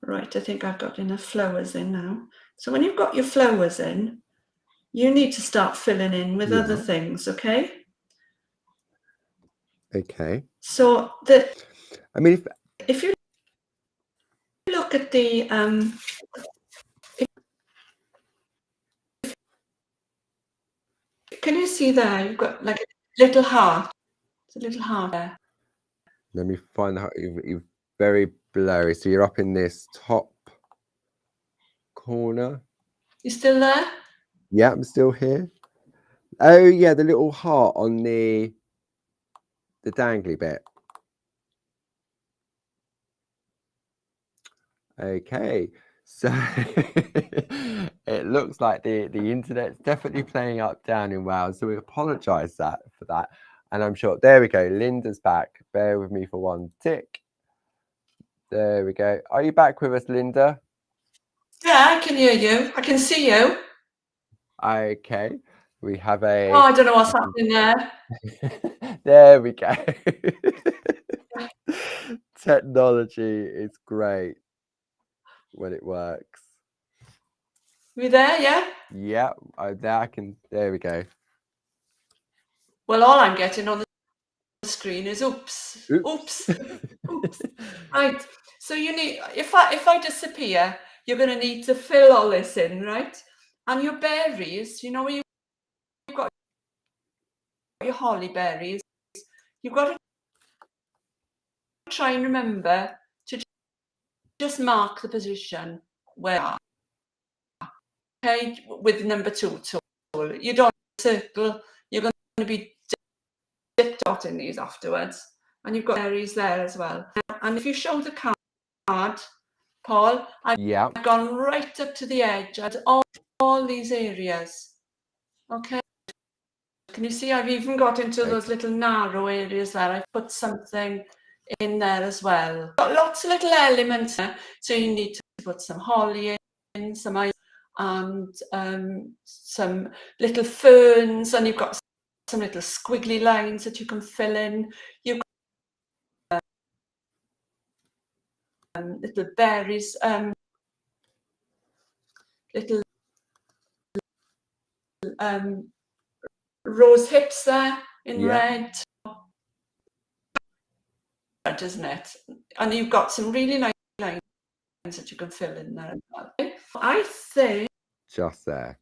Right, I think I've got enough flowers in now. So when you've got your flowers in, you need to start filling in with other things, okay? Okay. So I mean, if you look at the can you see there? You've got like a little heart. It's a little heart there. Let me find out. You're very blurry. So you're up in this top corner. You still there? Yeah, I'm still here. Oh yeah, the little heart on the dangly bit. Okay, so it looks like the internet's definitely playing up down in Wales, so we apologise for that. And I'm sure, there we go, Linda's back. Bear with me for one tick. There we go. Are you back with us, Linda? Yeah, I can hear you. I can see you. Okay, we have a... Oh, I don't know what's happening there. There we go. Technology is great when it works. You there? Yeah. Yeah, there we go. Well, all I'm getting on the screen is oops. Oops. Oops. Right. So you need, if I disappear, you're going to need to fill all this in, right? And your berries, you know, where you've got your holly berries, you've got to try and remember to just mark the position where, okay, with number 2 tool. You don't circle, you're going to be dip dotting these afterwards. And you've got berries there as well. And if you show the card, Paul, I've gone right up to the edge at all these areas. Okay. Can you see I've even got into those little narrow areas there. I've put something in there as well. Got lots of little elements there. So you need to put some holly in, some ice, and some little ferns, and you've got some little squiggly lines that you can fill in. You've got little berries, little rose hips there in red, isn't it? And you've got some really nice lines that you can fill in there as well. I think just there.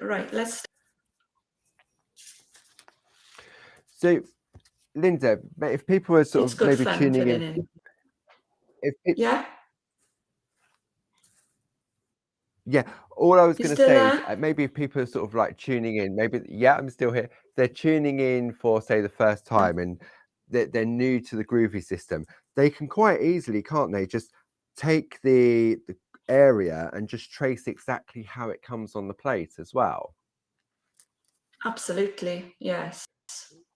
Right, let's. So, Linda, if people were sort of maybe tuning in, yeah, all I was going to say is maybe if people are sort of like tuning in, maybe, yeah, I'm still here. They're tuning in for, say, the first time and they're new to the Groovi system. They can quite easily, can't they, just take the area and just trace exactly how it comes on the plate as well? Absolutely, yes.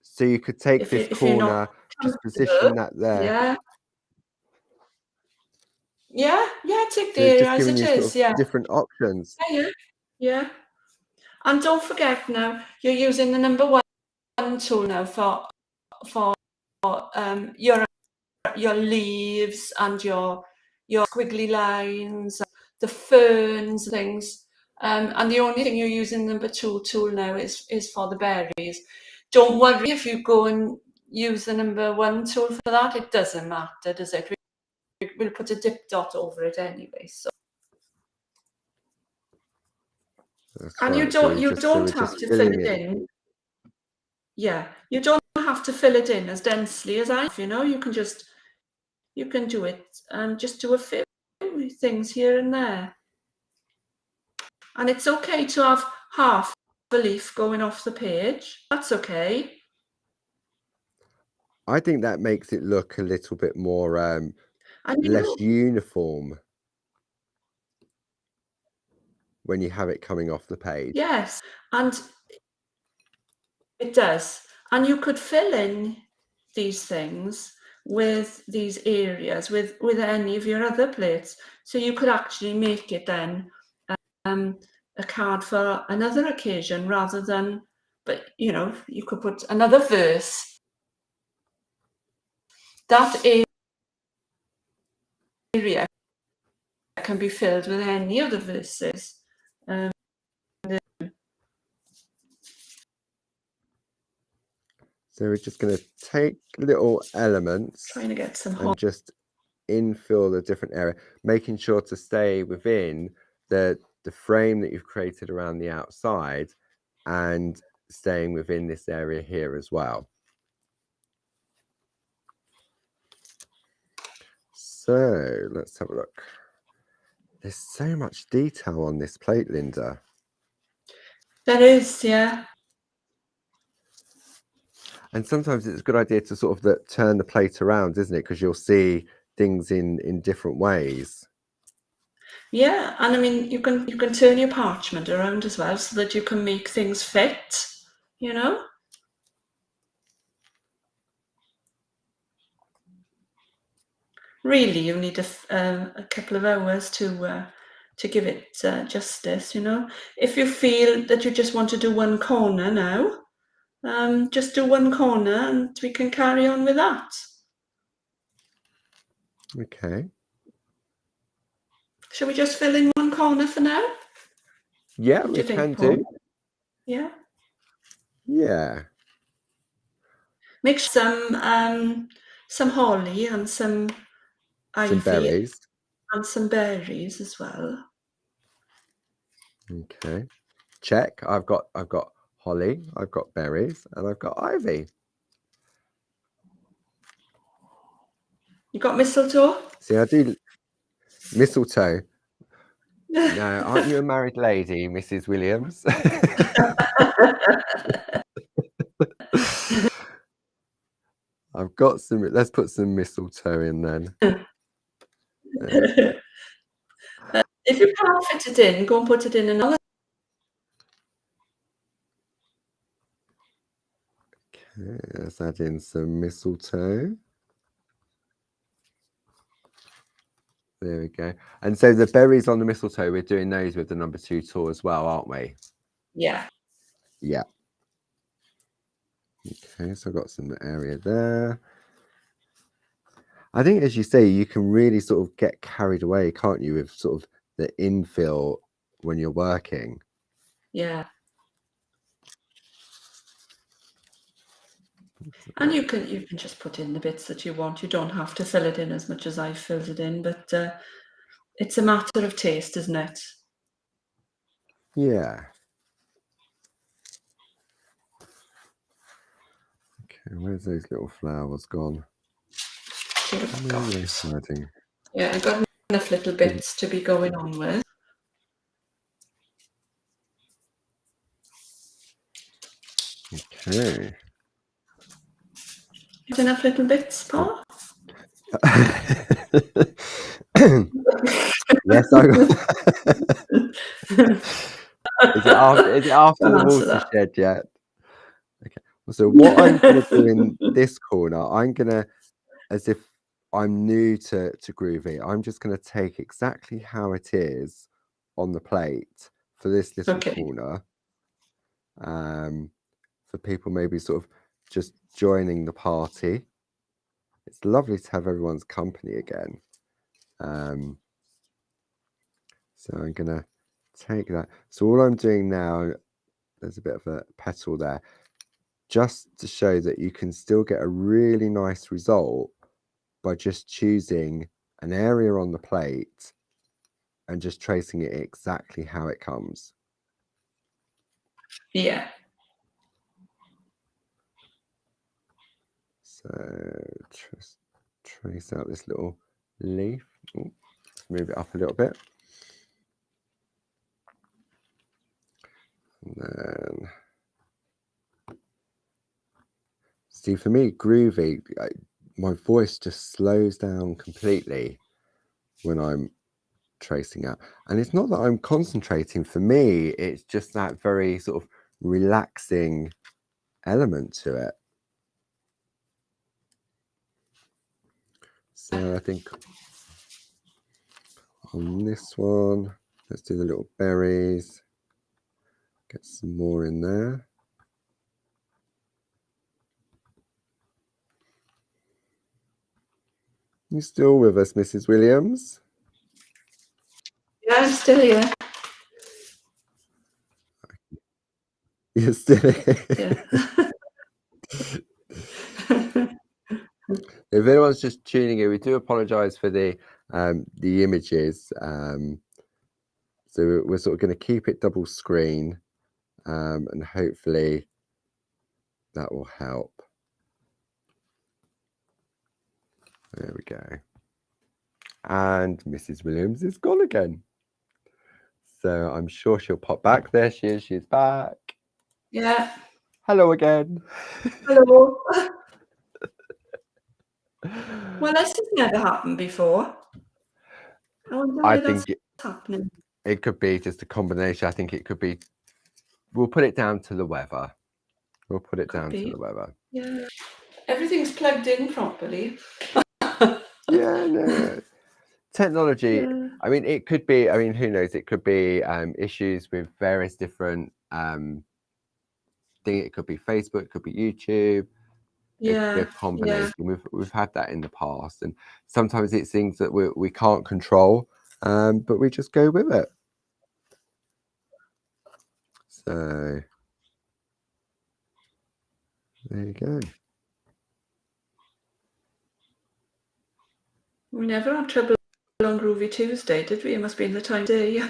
So you could take this corner, just position that there. Yeah, take the So area just as giving it you is, sort of different options. Yeah. And don't forget now, you're using the number 1 tool now for your leaves and your squiggly lines, the ferns, things. And the only thing you're using number 2 tool now is for the berries. Don't worry if you go and use the number 1 tool for that. It doesn't matter, does it? We'll put a dip dot over it anyway. So. That's and right. you don't have to fill it in. Yeah, you don't have to fill it in as densely as I have, you know. You can do it and just do a few things here and there. And it's okay to have half a leaf going off the page. That's okay. I think that makes it look a little bit more less uniform when you have it coming off the page. Yes, and it does. And you could fill in these things with these areas with any of your other plates. So you could actually make it then a card for another occasion rather than, but you know, you could put another verse. That area can be filled with any of the verses. So we're just going to take little elements trying to get some and just infill the different area, making sure to stay within the frame that you've created around the outside and staying within this area here as well. So let's have a look. There's so much detail on this plate, Linda. There is, yeah. And sometimes it's a good idea to sort of turn the plate around, isn't it? Because you'll see things in different ways. Yeah, and I mean, you can turn your parchment around as well so that you can make things fit, you know? Really, you need a couple of hours to give it justice, you know? If you feel that you just want to do one corner now, just do one corner and we can carry on with that. Okay. Shall we just fill in one corner for now? Yeah, What do we you think, can Paul? do. Yeah. Yeah. Make some holly and some ivy berries. and some berries as well. Okay. Check. I've got holly, I've got berries, and I've got ivy. You got mistletoe? See, I do mistletoe. No, aren't you a married lady, Mrs. Williams? I've got some. Let's put some mistletoe in then. If you can't fit it in, go and put it in another. Okay, let's add in some mistletoe. There we go. And so the berries on the mistletoe, we're doing those with the No.2 tool as well, aren't we? Yeah. Yeah. Okay, so I've got some area there. I think, as you say, you can really sort of get carried away, can't you, with sort of the infill when you're working. Yeah. And you can just put in the bits that you want. You don't have to fill it in as much as I've filled it in, but it's a matter of taste, isn't it? Yeah. Okay, where's those little flowers gone? Where are they hiding? Yeah, I've got enough little bits to be going on with. Okay. Enough little bits, Paul? Yes, I got. Is it after the watershed yet? Okay. So what I'm going to do in this corner, I'm going to, as if I'm new to Groovi, I'm just going to take exactly how it is on the plate for this little corner. For people maybe sort of just joining the party. It's lovely to have everyone's company again. So I'm going to take that. So all I'm doing now, there's a bit of a petal there, just to show that you can still get a really nice result by just choosing an area on the plate and just tracing it exactly how it comes. Yeah. So just trace out this little leaf. Ooh, move it up a little bit. And then, see, for me, Groovi, my voice just slows down completely when I'm tracing out. And it's not that I'm concentrating. For me, it's just that very sort of relaxing element to it. So I think on this one, let's do the little berries. Get some more in there. You still with us, Mrs. Williams? Yeah, I'm still here. You're still here. Yeah. If anyone's just tuning in, we do apologise for the images. So we're sort of going to keep it double screen, and hopefully that will help. There we go. And Mrs. Williams is gone again. So I'm sure she'll pop back. There she is. She's back. Yeah. Hello again. Hello. Well, this has never happened before. I think it's happening. It could be just a combination. I think it could be. We'll put it down to the weather. We'll put it down to the weather. Yeah. Everything's plugged in properly. Yeah, no. Technology. Yeah. I mean, it could be. I mean, who knows? It could be issues with various different things. It could be Facebook. It could be YouTube. It could be a combination. Yeah. We've had that in the past, and sometimes it's things that we can't control, but we just go with it. So there you go. We never had trouble on Groovi Tuesday, did we? It must be in the time of day.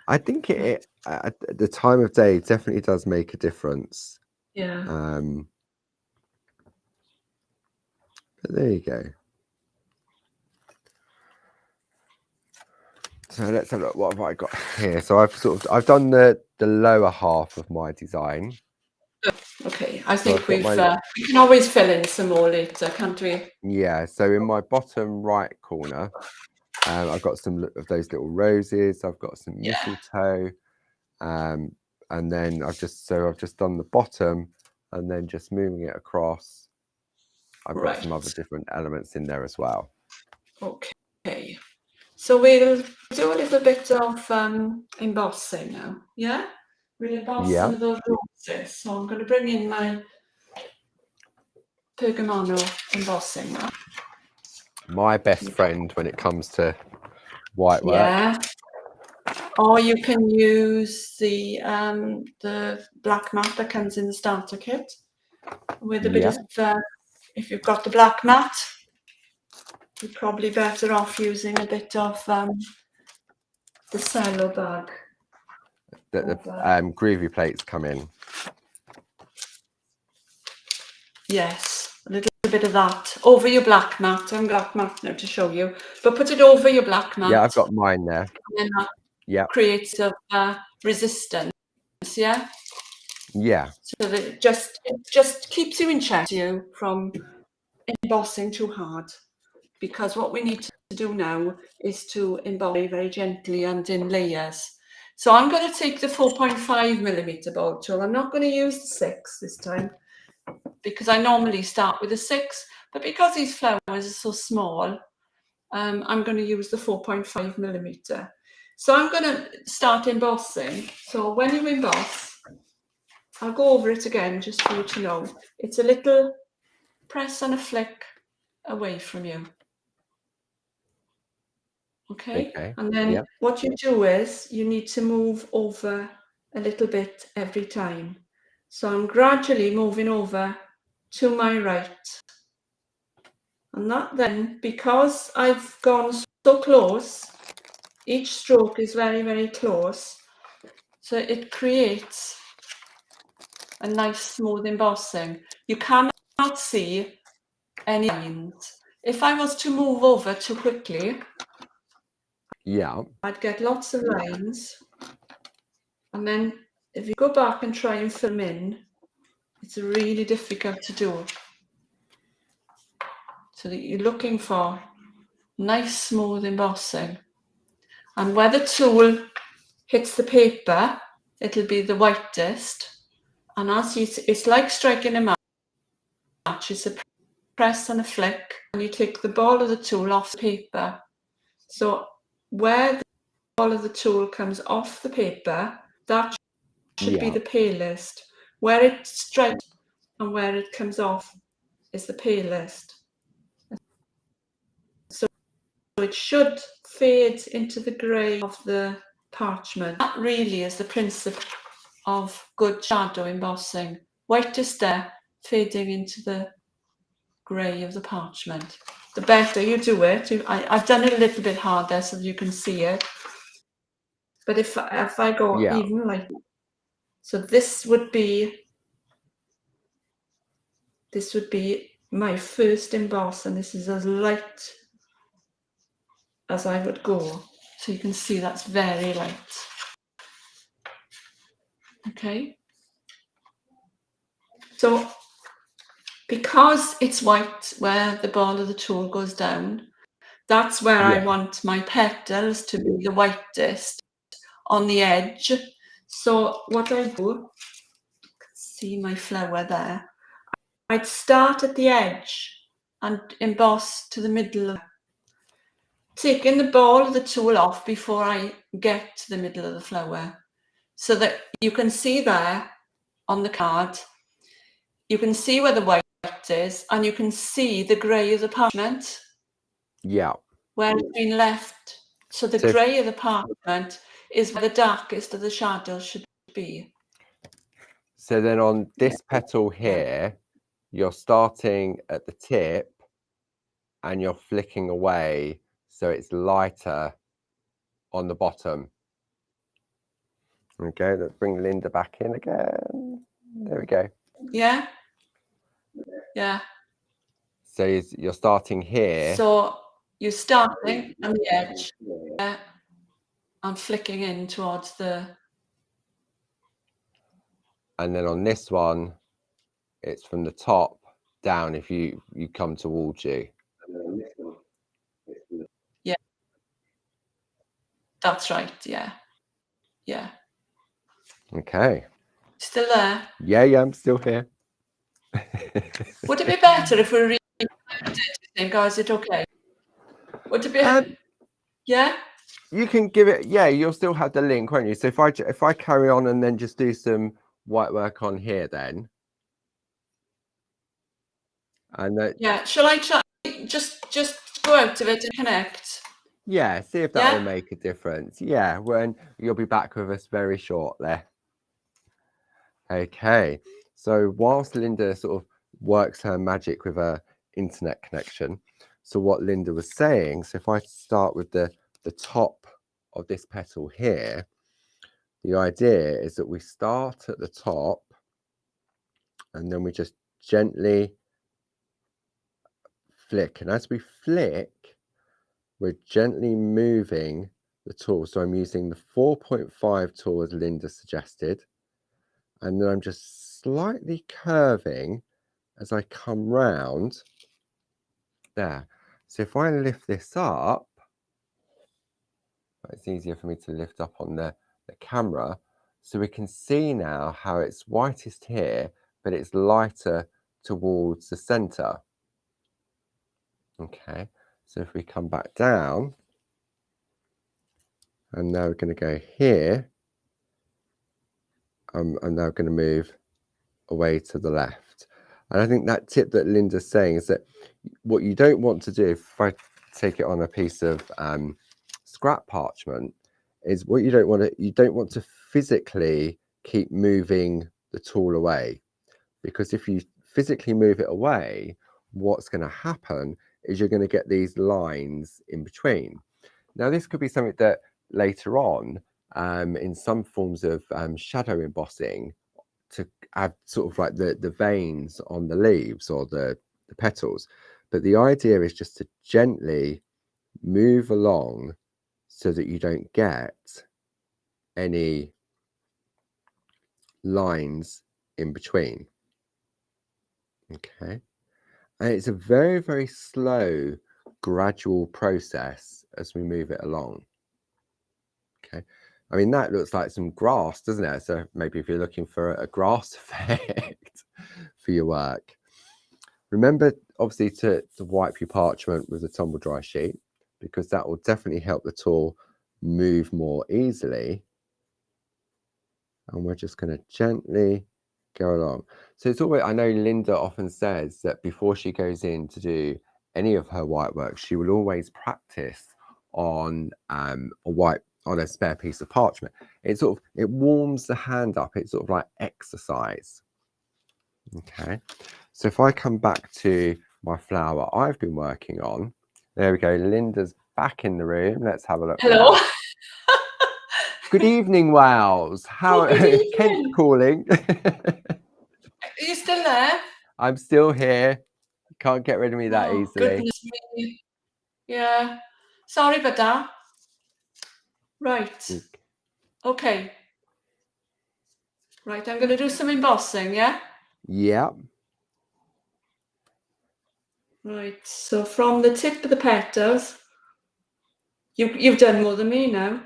I think it the time of day definitely does make a difference. Yeah. But there you go. So let's have a look. What have I got here? So I've done the lower half of my design. Okay, I So think we can always fill in some more later, can't we? Yeah. So in my bottom right corner, I've got some of those little roses. I've got some mistletoe, and then I've just done the bottom, and then just moving it across. I've got some other different elements in there as well. Okay. So we'll do a little bit of embossing now. Yeah? We'll emboss some of those roses. So I'm going to bring in my Pergamano embossing now. My best friend when it comes to white work. Yeah. Or you can use the black mat that comes in the starter kit with a bit of, if you've got the black mat, you're probably better off using a bit of the cello bag. The Groovi plates come in. Yes, a little bit of that over your black mat. I haven't got black mat now to show you, but put it over your black mat. Yeah, I've got mine there. And then that creates a resistance. Yeah. Yeah. So that it just keeps you in check from embossing too hard, because what we need to do now is to emboss very, very gently and in layers. So I'm going to take the 4.5mm ball tool. I'm not going to use the 6 this time, because I normally start with a 6, but because these flowers are so small, I'm going to use the 4.5mm. So I'm going to start embossing. So when you emboss, I'll go over it again just for you to know. It's a little press and a flick away from you. Okay? And then what you do is you need to move over a little bit every time. So I'm gradually moving over to my right. And that then, because I've gone so close, each stroke is very, very close. So it creates a nice smooth embossing. You cannot see any lines. If I was to move over too quickly, I'd get lots of lines. And then if you go back and try and fill in, it's really difficult to do. So that you're looking for nice smooth embossing. And where the tool hits the paper, it'll be the whitest. And as you, it's like striking a match. It's a press and a flick, and you take the ball of the tool off the paper. So where the ball of the tool comes off the paper, that should be the palest. Where it strikes and where it comes off is the palest. So it should fade into the grey of the parchment. That really is the principle of good shadow embossing. Whitest there, fading into the grey of the parchment. The better you do it, I've done it a little bit harder so that you can see it. But if I go even like, so this would be my first emboss, and this is as light as I would go. So you can see that's very light. Okay. So because it's white where the ball of the tool goes down, that's where I want my petals to be the whitest on the edge. So what I do, see my flower there, I'd start at the edge and emboss to the middle, taking the ball of the tool off before I get to the middle of the flower, so that you can see there on the card, you can see where the white is, and you can see the grey of the parchment. Yeah. Where it's been left. So the grey of the parchment is where the darkest of the shadows should be. So then on this petal here, you're starting at the tip and you're flicking away so it's lighter on the bottom. Okay, let's bring Linda back in again. There we go. Yeah. Yeah. So you're starting here. So you're starting on the edge, yeah, and flicking in towards the... And then on this one, it's from the top down if you come towards you. Yeah. That's right, yeah. Yeah. Okay. Still there? Yeah, I'm still here. Would it be better if we read it, you think, or is it okay? Would it be... yeah? You can give it, yeah, you'll still have the link, won't you? So if I carry on and then just do some white work on here then. And that, yeah, shall I try just go out of it and connect? Yeah, see if that will make a difference. Yeah, when you'll be back with us very shortly. Okay, so whilst Linda sort of works her magic with her internet connection, so what Linda was saying, so if I start with the top of this petal here, the idea is that we start at the top and then we just gently flick. And as we flick, we're gently moving the tool. So I'm using the 4.5 tool as Linda suggested. And then I'm just slightly curving as I come round there. So if I lift this up, it's easier for me to lift up on the camera. So we can see now how it's whitest here, but it's lighter towards the center. Okay, so if we come back down, and now we're going to go here, I'm now going to move away to the left. And I think that tip that Linda's saying is that what you don't want to do, if I take it on a piece of scrap parchment, is what you don't want to physically keep moving the tool away, because if you physically move it away, what's going to happen is you're going to get these lines in between. Now this could be something that later on in some forms of shadow embossing, to add sort of like the veins on the leaves or the petals, but the idea is just to gently move along so that you don't get any lines in between. Okay, and it's a very, very slow, gradual process as we move it along. Okay, I mean, that looks like some grass, doesn't it? So maybe if you're looking for a grass effect for your work, remember obviously to wipe your parchment with a tumble dry sheet, because that will definitely help the tool move more easily. And we're just going to gently go along. So it's always, I know Linda often says that before she goes in to do any of her white work, she will always practice on a spare piece of parchment. It warms the hand up. It's sort of like exercise. Okay, so if I come back to my flower I've been working on, there we go. Linda's back in the room. Let's have a look. Hello. Good evening, Wales. How Kent's calling. Are you still there? I'm still here. Can't get rid of me that easily. Goodness me. Yeah. Sorry about that. Right. Okay. Right, I'm going to do some embossing, yeah? Yeah. Right, so from the tip of the petals, you've done more than me now.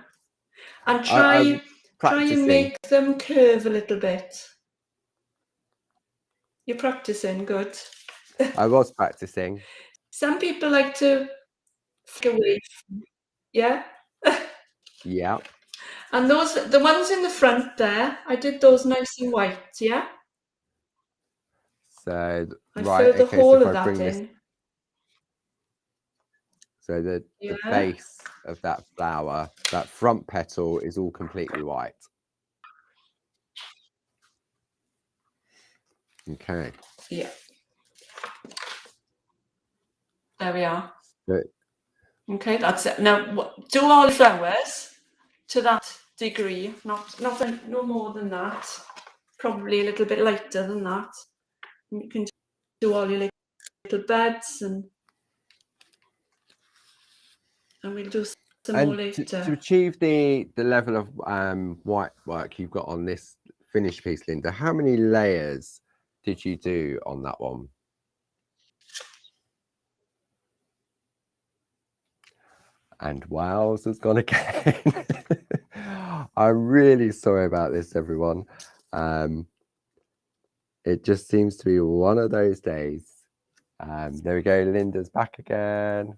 And try and make them curve a little bit. You're practicing, good. I was practicing. Some people like to flick away, yeah? Yeah. And the ones in the front there, I did those nice and white, yeah? So, I right, filled the okay, whole so if of I that bring in. this, so the base of that flower, that front petal is all completely white. Okay. Yeah. There we are. Good. Okay, that's it. Now do all the flowers to that degree, no more than that. Probably a little bit lighter than that. You can do all your little beds, and we'll do some more And later. to achieve the level of white work you've got on this finished piece, Linda, how many layers did you do on that one? And Wales has gone again. I'm really sorry about this, everyone. It just seems to be one of those days. There we go. Linda's back again.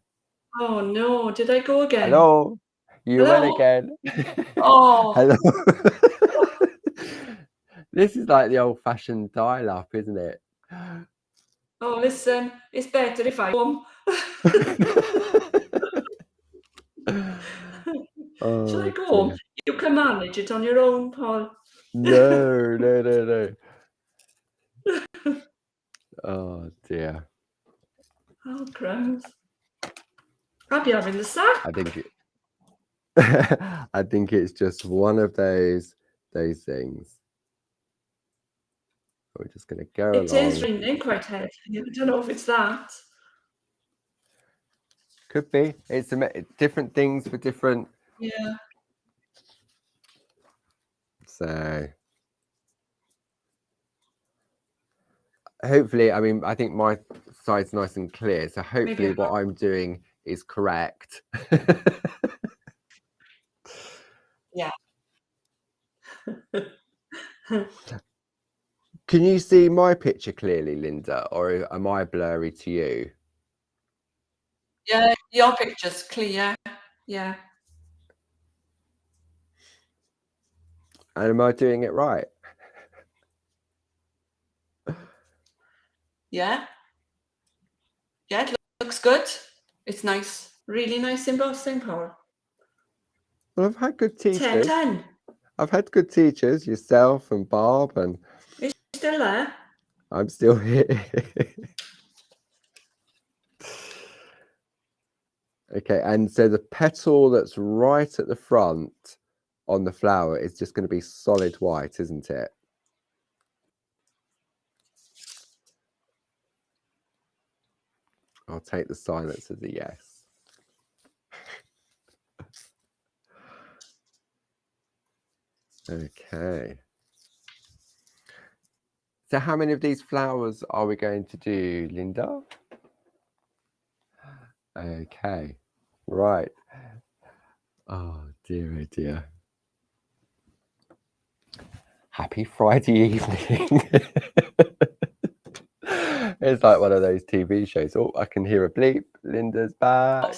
Oh no, did I go again? Hello. You Hello? went again. Oh. Hello. This is like the old-fashioned dial-up, isn't it? Oh, listen, it's better if I come. Shall I go home? You can manage it on your own, Paul. No. Oh dear. Oh, crumbs. I'll be having the sack. I think it's just one of those things. We're just going to go along. It is raining quite heavy. I don't know if it's that. Could be. It's different things for different. Yeah. So hopefully, I mean, I think my side's nice and clear. So hopefully what I'm doing is correct. Yeah. Can you see my picture clearly, Linda, or am I blurry to you? Yeah, your picture's clear. Yeah. And am I doing it right? Yeah. Yeah, it looks good. It's nice. Really nice embossing, Paul. Well, I've had good teachers. 10. I've had good teachers, yourself and Barb, and Are you still there? I'm still here. Okay, and so the petal that's right at the front on the flower is just going to be solid white, isn't it? I'll take the silence as a yes. Okay. So how many of these flowers are we going to do, Linda? Okay, right. Oh dear. Happy Friday evening. It's like one of those TV shows. Oh, I can hear a bleep. Linda's back.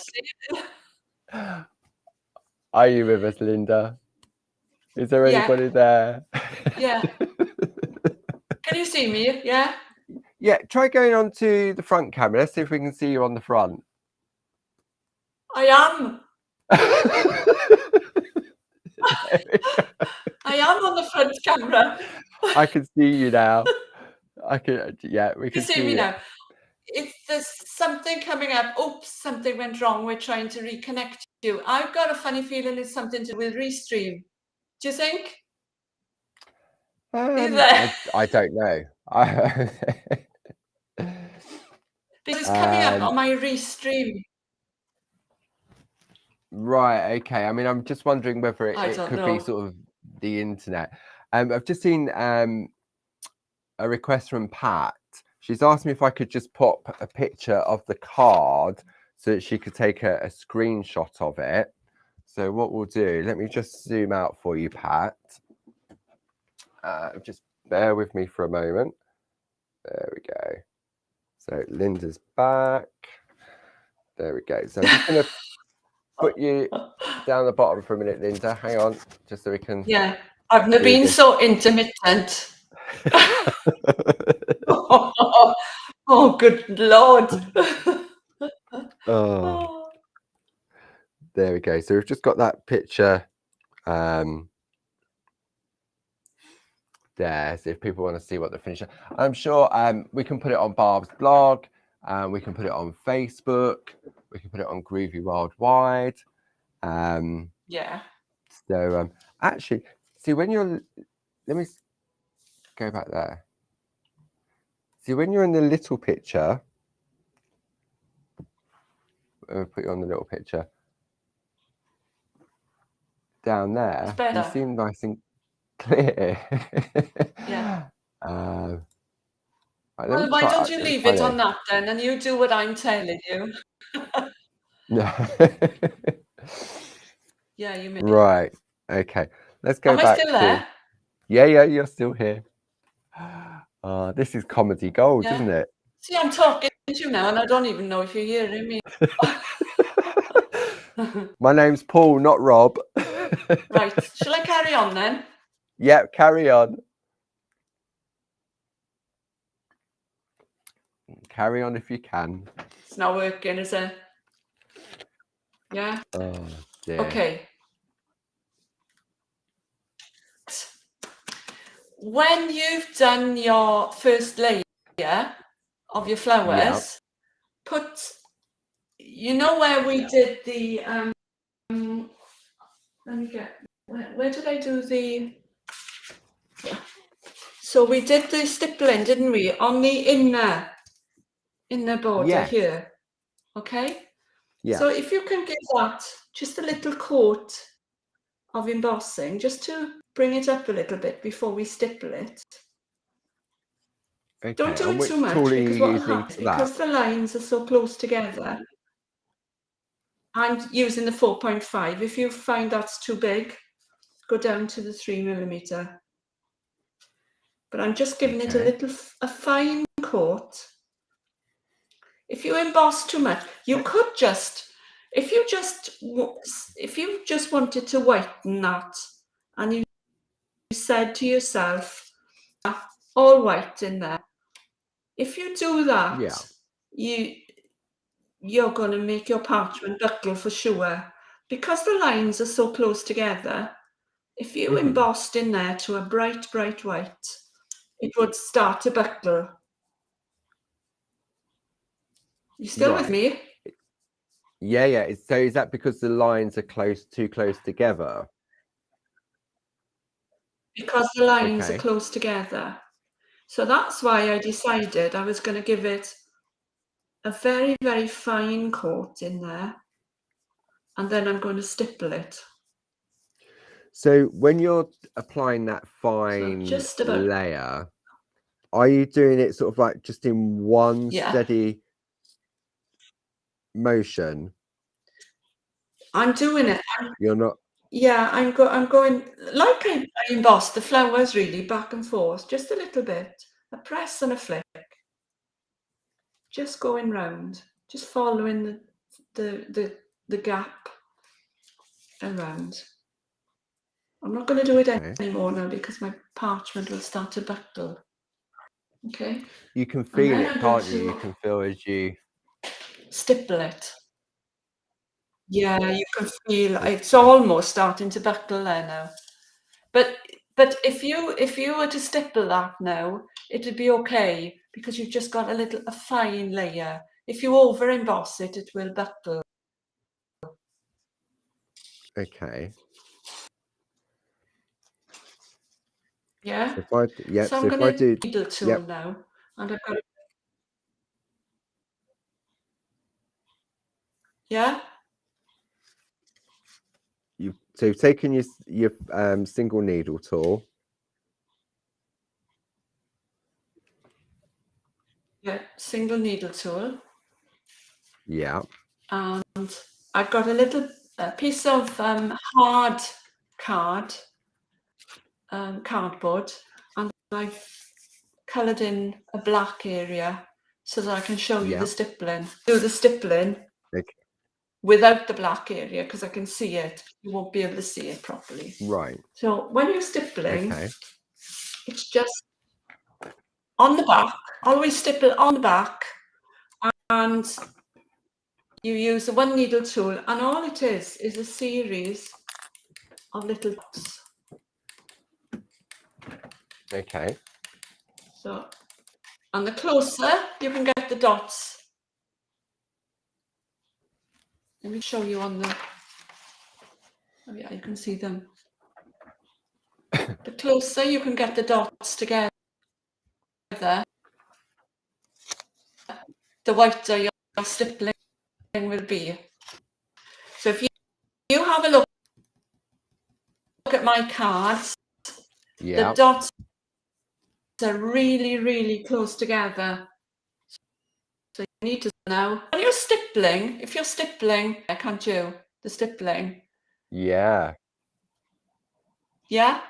Are you with us, Linda? Is there anybody there? Yeah. Can you see me? Yeah? Yeah, try going on to the front camera. Let's see if we can see you on the front. I am. I am on the front camera. I can see you now. We can see me now. If there's something coming up, oops, something went wrong, we're trying to reconnect you. I've got a funny feeling it's something to do with Restream. Do you think? I don't know. This is coming up on my Restream. Right, okay. I mean, I'm just wondering whether it could be sort of the internet. I've just seen a request from Pat. She's asked me if I could just pop a picture of the card so that she could take a screenshot of it. So what we'll do, let me just zoom out for you, Pat. Just bear with me for a moment. There we go. So Linda's back. There we go. So I'm just going to put you down the bottom for a minute, Linda. Hang on, just so we can. Yeah, I've never been so intermittent. Oh, good Lord. Oh, there we go. So we've just got that picture there. So if people want to see what the finisher, I'm sure we can put it on Barb's blog, we can put it on Facebook, we can put it on Groovi Worldwide. Yeah. So actually, see when you're, let me go back there. See when you're in the little picture, I'll put you on the little picture. Down there, you seem nice and clear. Yeah. Right, Well, why don't you leave it on that then, and you do what I'm telling you? No. Yeah, you may. Right. Okay. Let's go back. Am I still there? Yeah, you're still here. This is comedy gold, isn't it? See, I'm talking to you now, and I don't even know if you're hearing me. My name's Paul, not Rob. Right. Shall I carry on then? Yeah, carry on. Carry on if you can. It's not working, is it? Yeah. Oh dear. Okay. When you've done your first layer of your flowers, put, you know where we did the let me get, where did I do the, so we did the stippling, didn't we, on the inner border here, okay? Yeah. So if you can give that just a little coat of embossing, just to bring it up a little bit before we stipple it. Okay. Don't do it too much, because what will happen, because the lines are so close together, I'm using the 4.5. If you find that's too big, go down to the 3mm. But I'm just giving it a fine coat. If you emboss too much, you could just, if you just wanted to whiten that, and you said to yourself, all white in there. If you do that, you're going to make your parchment buckle for sure, because the lines are so close together. If you embossed in there to a bright white, it would start to buckle. You still with me? Yeah. So is that because the lines are too close together? Because the lines are close together. So that's why I decided I was going to give it a very, very fine coat in there. And then I'm going to stipple it. So when you're applying that fine layer, are you doing it sort of like just in one steady motion? I'm doing it. You're not? Yeah, I'm going, like I embossed the flowers really, back and forth, just a little bit. A press and a flick. Just going round, just following the gap around. I'm not going to do it anymore now, because my parchment will start to buckle. Okay. You can feel it, can't you? You can feel as you stipple it. Yeah, you can feel it's almost starting to buckle there now. But if you were to stipple that now, it would be okay, because you've just got a fine layer. If you over emboss it, it will buckle. Okay. Yeah. So if I'm going to needle tool now, and I've got. Yeah. So you've taken your single needle tool. Yeah, single needle tool. Yeah. And I've got a little piece of hard cardboard, and I've coloured in a black area so that I can show you the stippling. Do the stippling without the black area, because I can see it. You won't be able to see it properly. Right. So when you're stippling, it's just on the back. Always stipple on the back, and you use the one needle tool, and all it is a series of little dots. Okay. So, and the closer you can get the dots. Let me show you on the, oh yeah, you can see them. The closer you can get the dots together, the whiter your stippling will be. So if you have a look at my cards, the dots are really, really close together. So you need to know when you're stippling, if you're stippling, can't you? The stippling. Yeah. Yeah?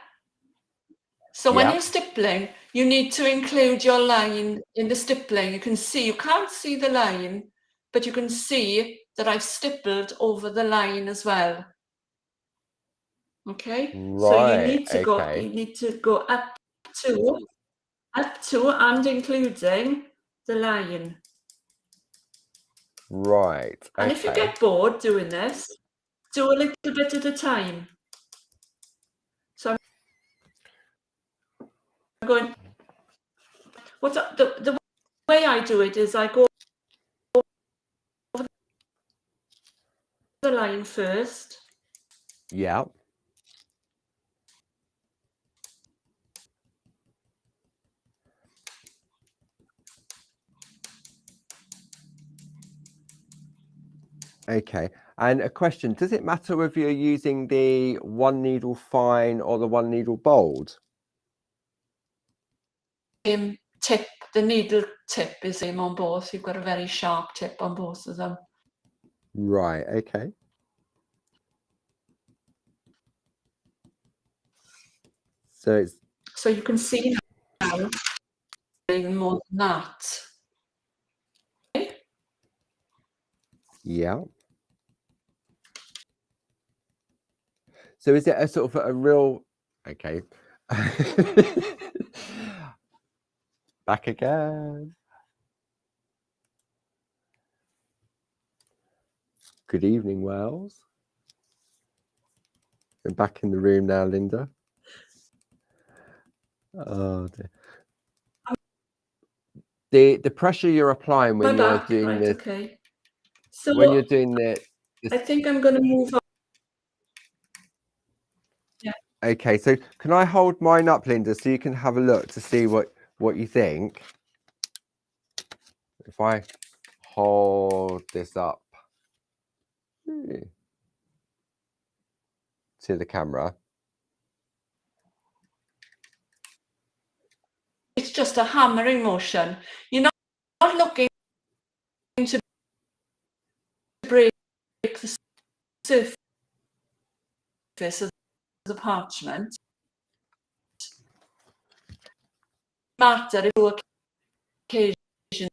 So when you're stippling, you need to include your line in the stippling. You can see, you can't see the line, but you can see that I've stippled over the line as well. Okay? Right. So you need to go up to and including the line. Right. Okay. And if you get bored doing this, do a little bit at a time. So I'm going, the way I do it is I go over the line first. Yeah. Okay. And a question, does it matter whether you're using the one needle fine or the one needle bold? Tip, the needle tip is same on both. You've got a very sharp tip on both of them. Right. Okay. So you can see now even more than that. Okay? Yeah. So is it a sort of a real, okay. Back again. Good evening, Wales. We're back in the room now, Linda. Oh dear. The pressure you're applying when you're doing this. Okay. So when you're doing this, I think I'm going to move on. Yeah. Okay, so can I hold mine up, Linda, so you can have a look to see what you think? If I hold this up to the camera. It's just a hammering motion. You're not looking to break the surface of the parchment. Matter if you occasion.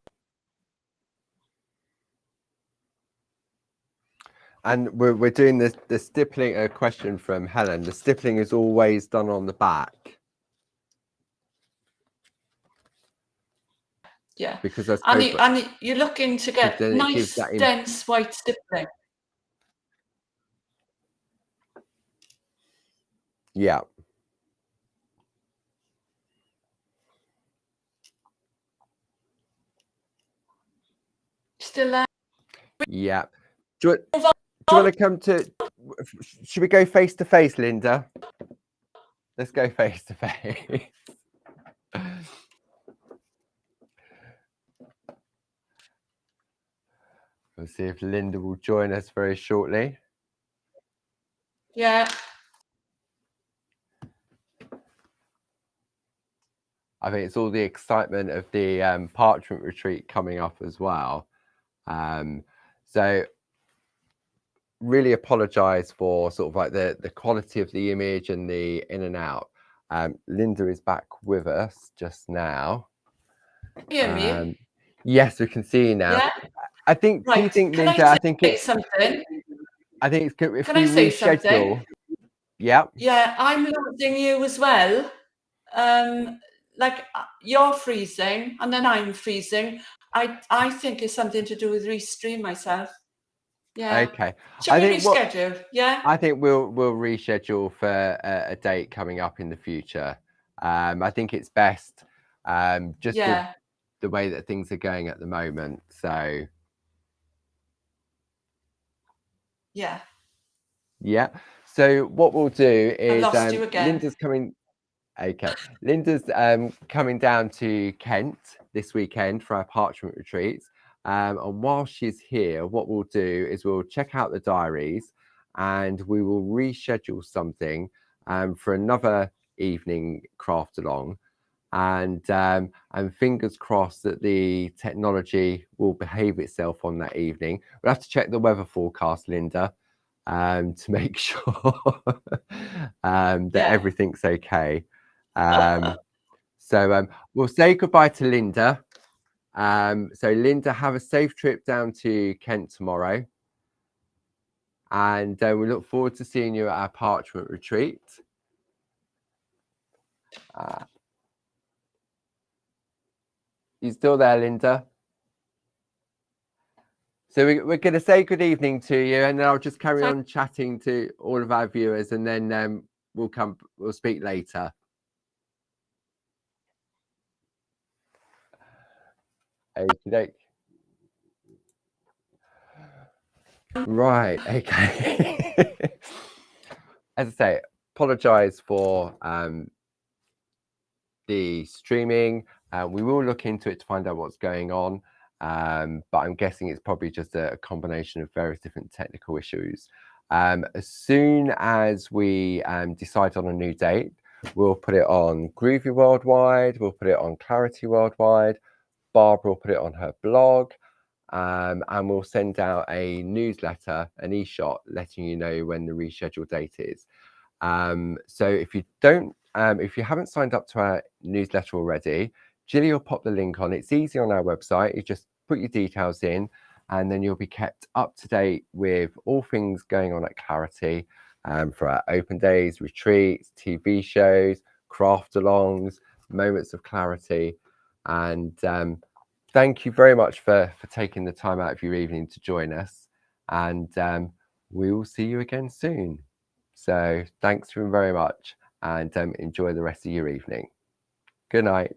And we're doing the stippling. A question from Helen. The stippling is always done on the back. Yeah, because I and you're looking to get nice, dense white stippling. Yeah. Still there? Yeah. Do you want to come to? Should we go face to face, Linda? Let's go face to face. We'll see if Linda will join us very shortly. Yeah. I think it's all the excitement of the parchment retreat coming up as well. So really apologize for sort of like the quality of the image and the in and out. Linda is back with us just now. Hear me? Yes, we can see you now. Yeah. I think. Right. Do you think, Linda? I think it's something. I think it's if Can we I say reschedule. Something? Yeah. Yeah, I'm losing you as well. Like you're freezing and then I'm freezing. I think it's something to do with Restream myself. Yeah. Okay. Shall we reschedule? Yeah. I think we'll reschedule for a date coming up in the future. I think it's best, just with Yeah. the way that things are going at the moment. So Yeah. yeah. So what we'll do I is lost you again. Linda's coming. Okay, Linda's coming down to Kent this weekend for our parchment retreats. And while she's here, what we'll do is we'll check out the diaries and we will reschedule something for another evening craft along. And fingers crossed that the technology will behave itself on that evening. We'll have to check the weather forecast, Linda, to make sure that Yeah. everything's okay. So we'll say goodbye to Linda. So Linda, have a safe trip down to Kent tomorrow. And we look forward to seeing you at our parchment retreat. You still there, Linda? So we're going to say good evening to you, and then I'll just carry on chatting to all of our viewers, and then we'll speak later. Okay. Right. Okay. As I say, apologise for the streaming. We will look into it to find out what's going on, but I'm guessing it's probably just a combination of various different technical issues. As soon as we decide on a new date, we'll put it on Groovi Worldwide, we'll put it on Clarity Worldwide, Barbara will put it on her blog, and we'll send out a newsletter, an e-shot, letting you know when the rescheduled date is. So if you haven't signed up to our newsletter already, Gilly will pop the link on. It's easy on our website. You just put your details in, and then you'll be kept up to date with all things going on at Clarity, for our open days, retreats, TV shows, craft-alongs, moments of clarity. And thank you very much for taking the time out of your evening to join us. And we will see you again soon. So thanks very much, and enjoy the rest of your evening. Good night.